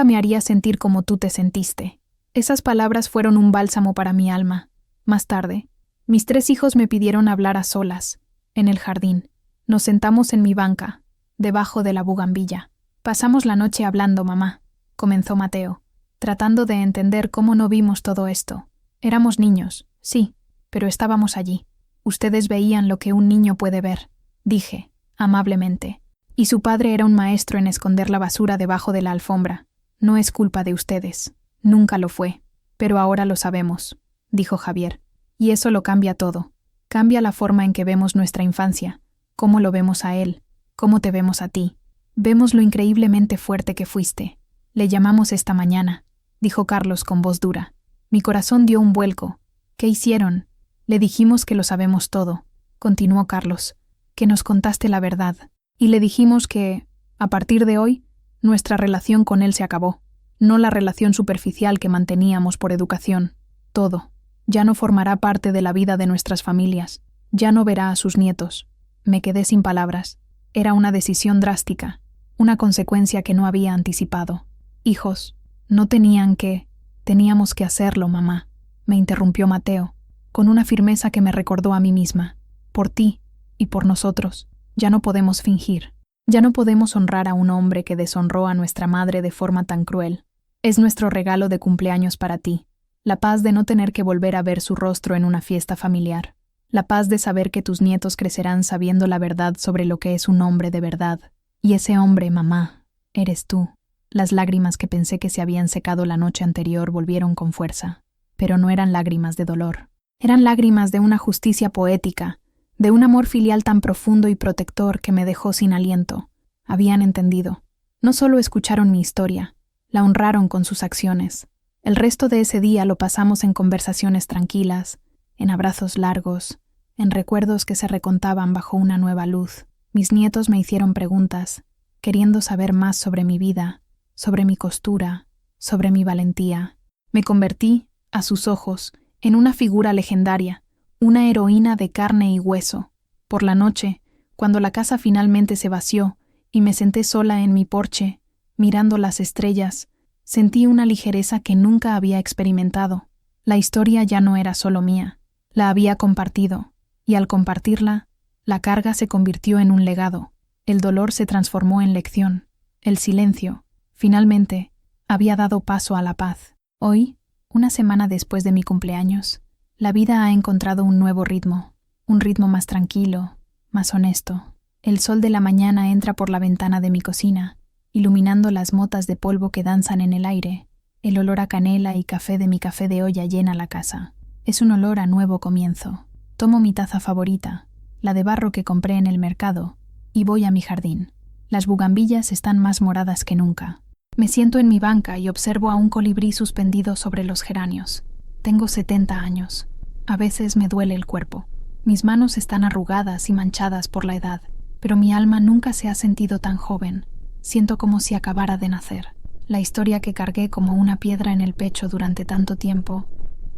me haría sentir como tú te sentiste». Esas palabras fueron un bálsamo para mi alma. Más tarde, mis 3 hijos me pidieron hablar a solas, en el jardín. Nos sentamos en mi banca, debajo de la bugambilla. «Pasamos la noche hablando, mamá», comenzó Mateo, tratando de entender cómo no vimos todo esto. «Éramos niños, sí, pero estábamos allí. Ustedes veían lo que un niño puede ver», dije, amablemente. «Y su padre era un maestro en esconder la basura debajo de la alfombra. No es culpa de ustedes. Nunca lo fue. Pero ahora lo sabemos», dijo Javier. «Y eso lo cambia todo. Cambia la forma en que vemos nuestra infancia, cómo lo vemos a él, cómo te vemos a ti. Vemos lo increíblemente fuerte que fuiste. Le llamamos esta mañana», dijo Carlos con voz dura. Mi corazón dio un vuelco. «¿Qué hicieron?» «Le dijimos que lo sabemos todo», continuó Carlos, «que nos contaste la verdad. Y le dijimos que, a partir de hoy, nuestra relación con él se acabó. No la relación superficial que manteníamos por educación. Todo. Ya no formará parte de la vida de nuestras familias. Ya no verá a sus nietos». Me quedé sin palabras. Era una decisión drástica, una consecuencia que no había anticipado. «Hijos, no tenían que... Teníamos que hacerlo, mamá», me interrumpió Mateo, con una firmeza que me recordó a mí misma. «Por ti y por nosotros. Ya no podemos fingir. Ya no podemos honrar a un hombre que deshonró a nuestra madre de forma tan cruel. Es nuestro regalo de cumpleaños para ti. La paz de no tener que volver a ver su rostro en una fiesta familiar. La paz de saber que tus nietos crecerán sabiendo la verdad sobre lo que es un hombre de verdad. Y ese hombre, mamá, eres tú». Las lágrimas que pensé que se habían secado la noche anterior volvieron con fuerza. Pero no eran lágrimas de dolor. Eran lágrimas de una justicia poética, de un amor filial tan profundo y protector que me dejó sin aliento. Habían entendido. No solo escucharon mi historia, la honraron con sus acciones. El resto de ese día lo pasamos en conversaciones tranquilas, en abrazos largos, en recuerdos que se recontaban bajo una nueva luz. Mis nietos me hicieron preguntas, queriendo saber más sobre mi vida, sobre mi costura, sobre mi valentía. Me convertí, a sus ojos, en una figura legendaria, una heroína de carne y hueso. Por la noche, cuando la casa finalmente se vació y me senté sola en mi porche, mirando las estrellas, sentí una ligereza que nunca había experimentado. La historia ya no era solo mía, la había compartido. y al compartirla, la carga se convirtió en un legado, el dolor se transformó en lección, el silencio, finalmente, había dado paso a la paz. Hoy, una semana después de mi cumpleaños, la vida ha encontrado un nuevo ritmo, un ritmo más tranquilo, más honesto. El sol de la mañana entra por la ventana de mi cocina, iluminando las motas de polvo que danzan en el aire. El olor a canela y café de mi café de olla llena la casa. Es un olor a nuevo comienzo. Tomo mi taza favorita, la de barro que compré en el mercado, y voy a mi jardín. Las bugambillas están más moradas que nunca. Me siento en mi banca y observo a un colibrí suspendido sobre los geranios. Tengo 70 años. A veces me duele el cuerpo. Mis manos están arrugadas y manchadas por la edad, pero mi alma nunca se ha sentido tan joven. Siento como si acabara de nacer. La historia que cargué como una piedra en el pecho durante tanto tiempo,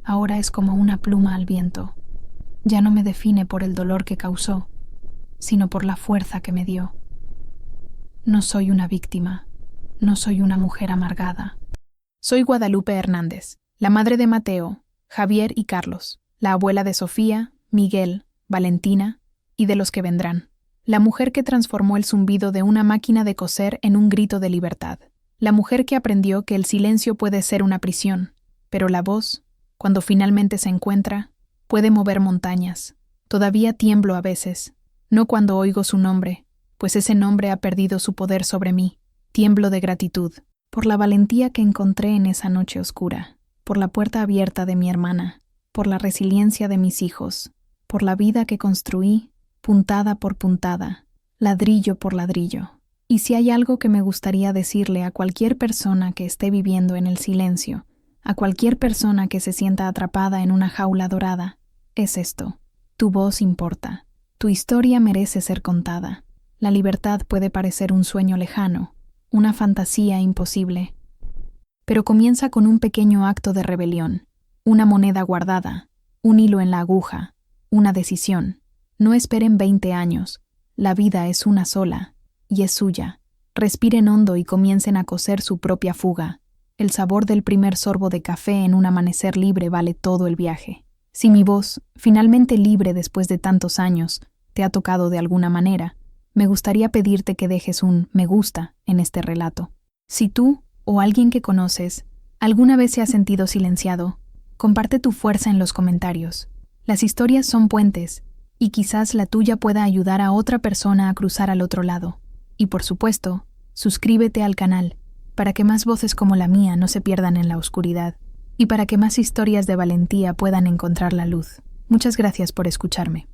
ahora es como una pluma al viento. Ya no me define por el dolor que causó, sino por la fuerza que me dio. No soy una víctima, no soy una mujer amargada. Soy Guadalupe Hernández, la madre de Mateo, Javier y Carlos, la abuela de Sofía, Miguel, Valentina y de los que vendrán. La mujer que transformó el zumbido de una máquina de coser en un grito de libertad. La mujer que aprendió que el silencio puede ser una prisión, pero la voz, cuando finalmente se encuentra, puede mover montañas. Todavía tiemblo a veces, no cuando oigo su nombre, pues ese nombre ha perdido su poder sobre mí. Tiemblo de gratitud, por la valentía que encontré en esa noche oscura, por la puerta abierta de mi hermana, por la resiliencia de mis hijos, por la vida que construí, puntada por puntada, ladrillo por ladrillo. Y si hay algo que me gustaría decirle a cualquier persona que esté viviendo en el silencio, a cualquier persona que se sienta atrapada en una jaula dorada, es esto: tu voz importa, tu historia merece ser contada. La libertad puede parecer un sueño lejano, una fantasía imposible, pero comienza con un pequeño acto de rebelión, una moneda guardada, un hilo en la aguja, una decisión. No esperen 20 años, la vida es una sola, y es suya. Respiren hondo y comiencen a coser su propia fuga. El sabor del primer sorbo de café en un amanecer libre vale todo el viaje. Si mi voz, finalmente libre después de tantos años, te ha tocado de alguna manera, me gustaría pedirte que dejes un me gusta en este relato. Si tú, o alguien que conoces, alguna vez se ha sentido silenciado, comparte tu fuerza en los comentarios. Las historias son puentes, y quizás la tuya pueda ayudar a otra persona a cruzar al otro lado. Y por supuesto, suscríbete al canal, para que más voces como la mía no se pierdan en la oscuridad, y para que más historias de valentía puedan encontrar la luz. Muchas gracias por escucharme.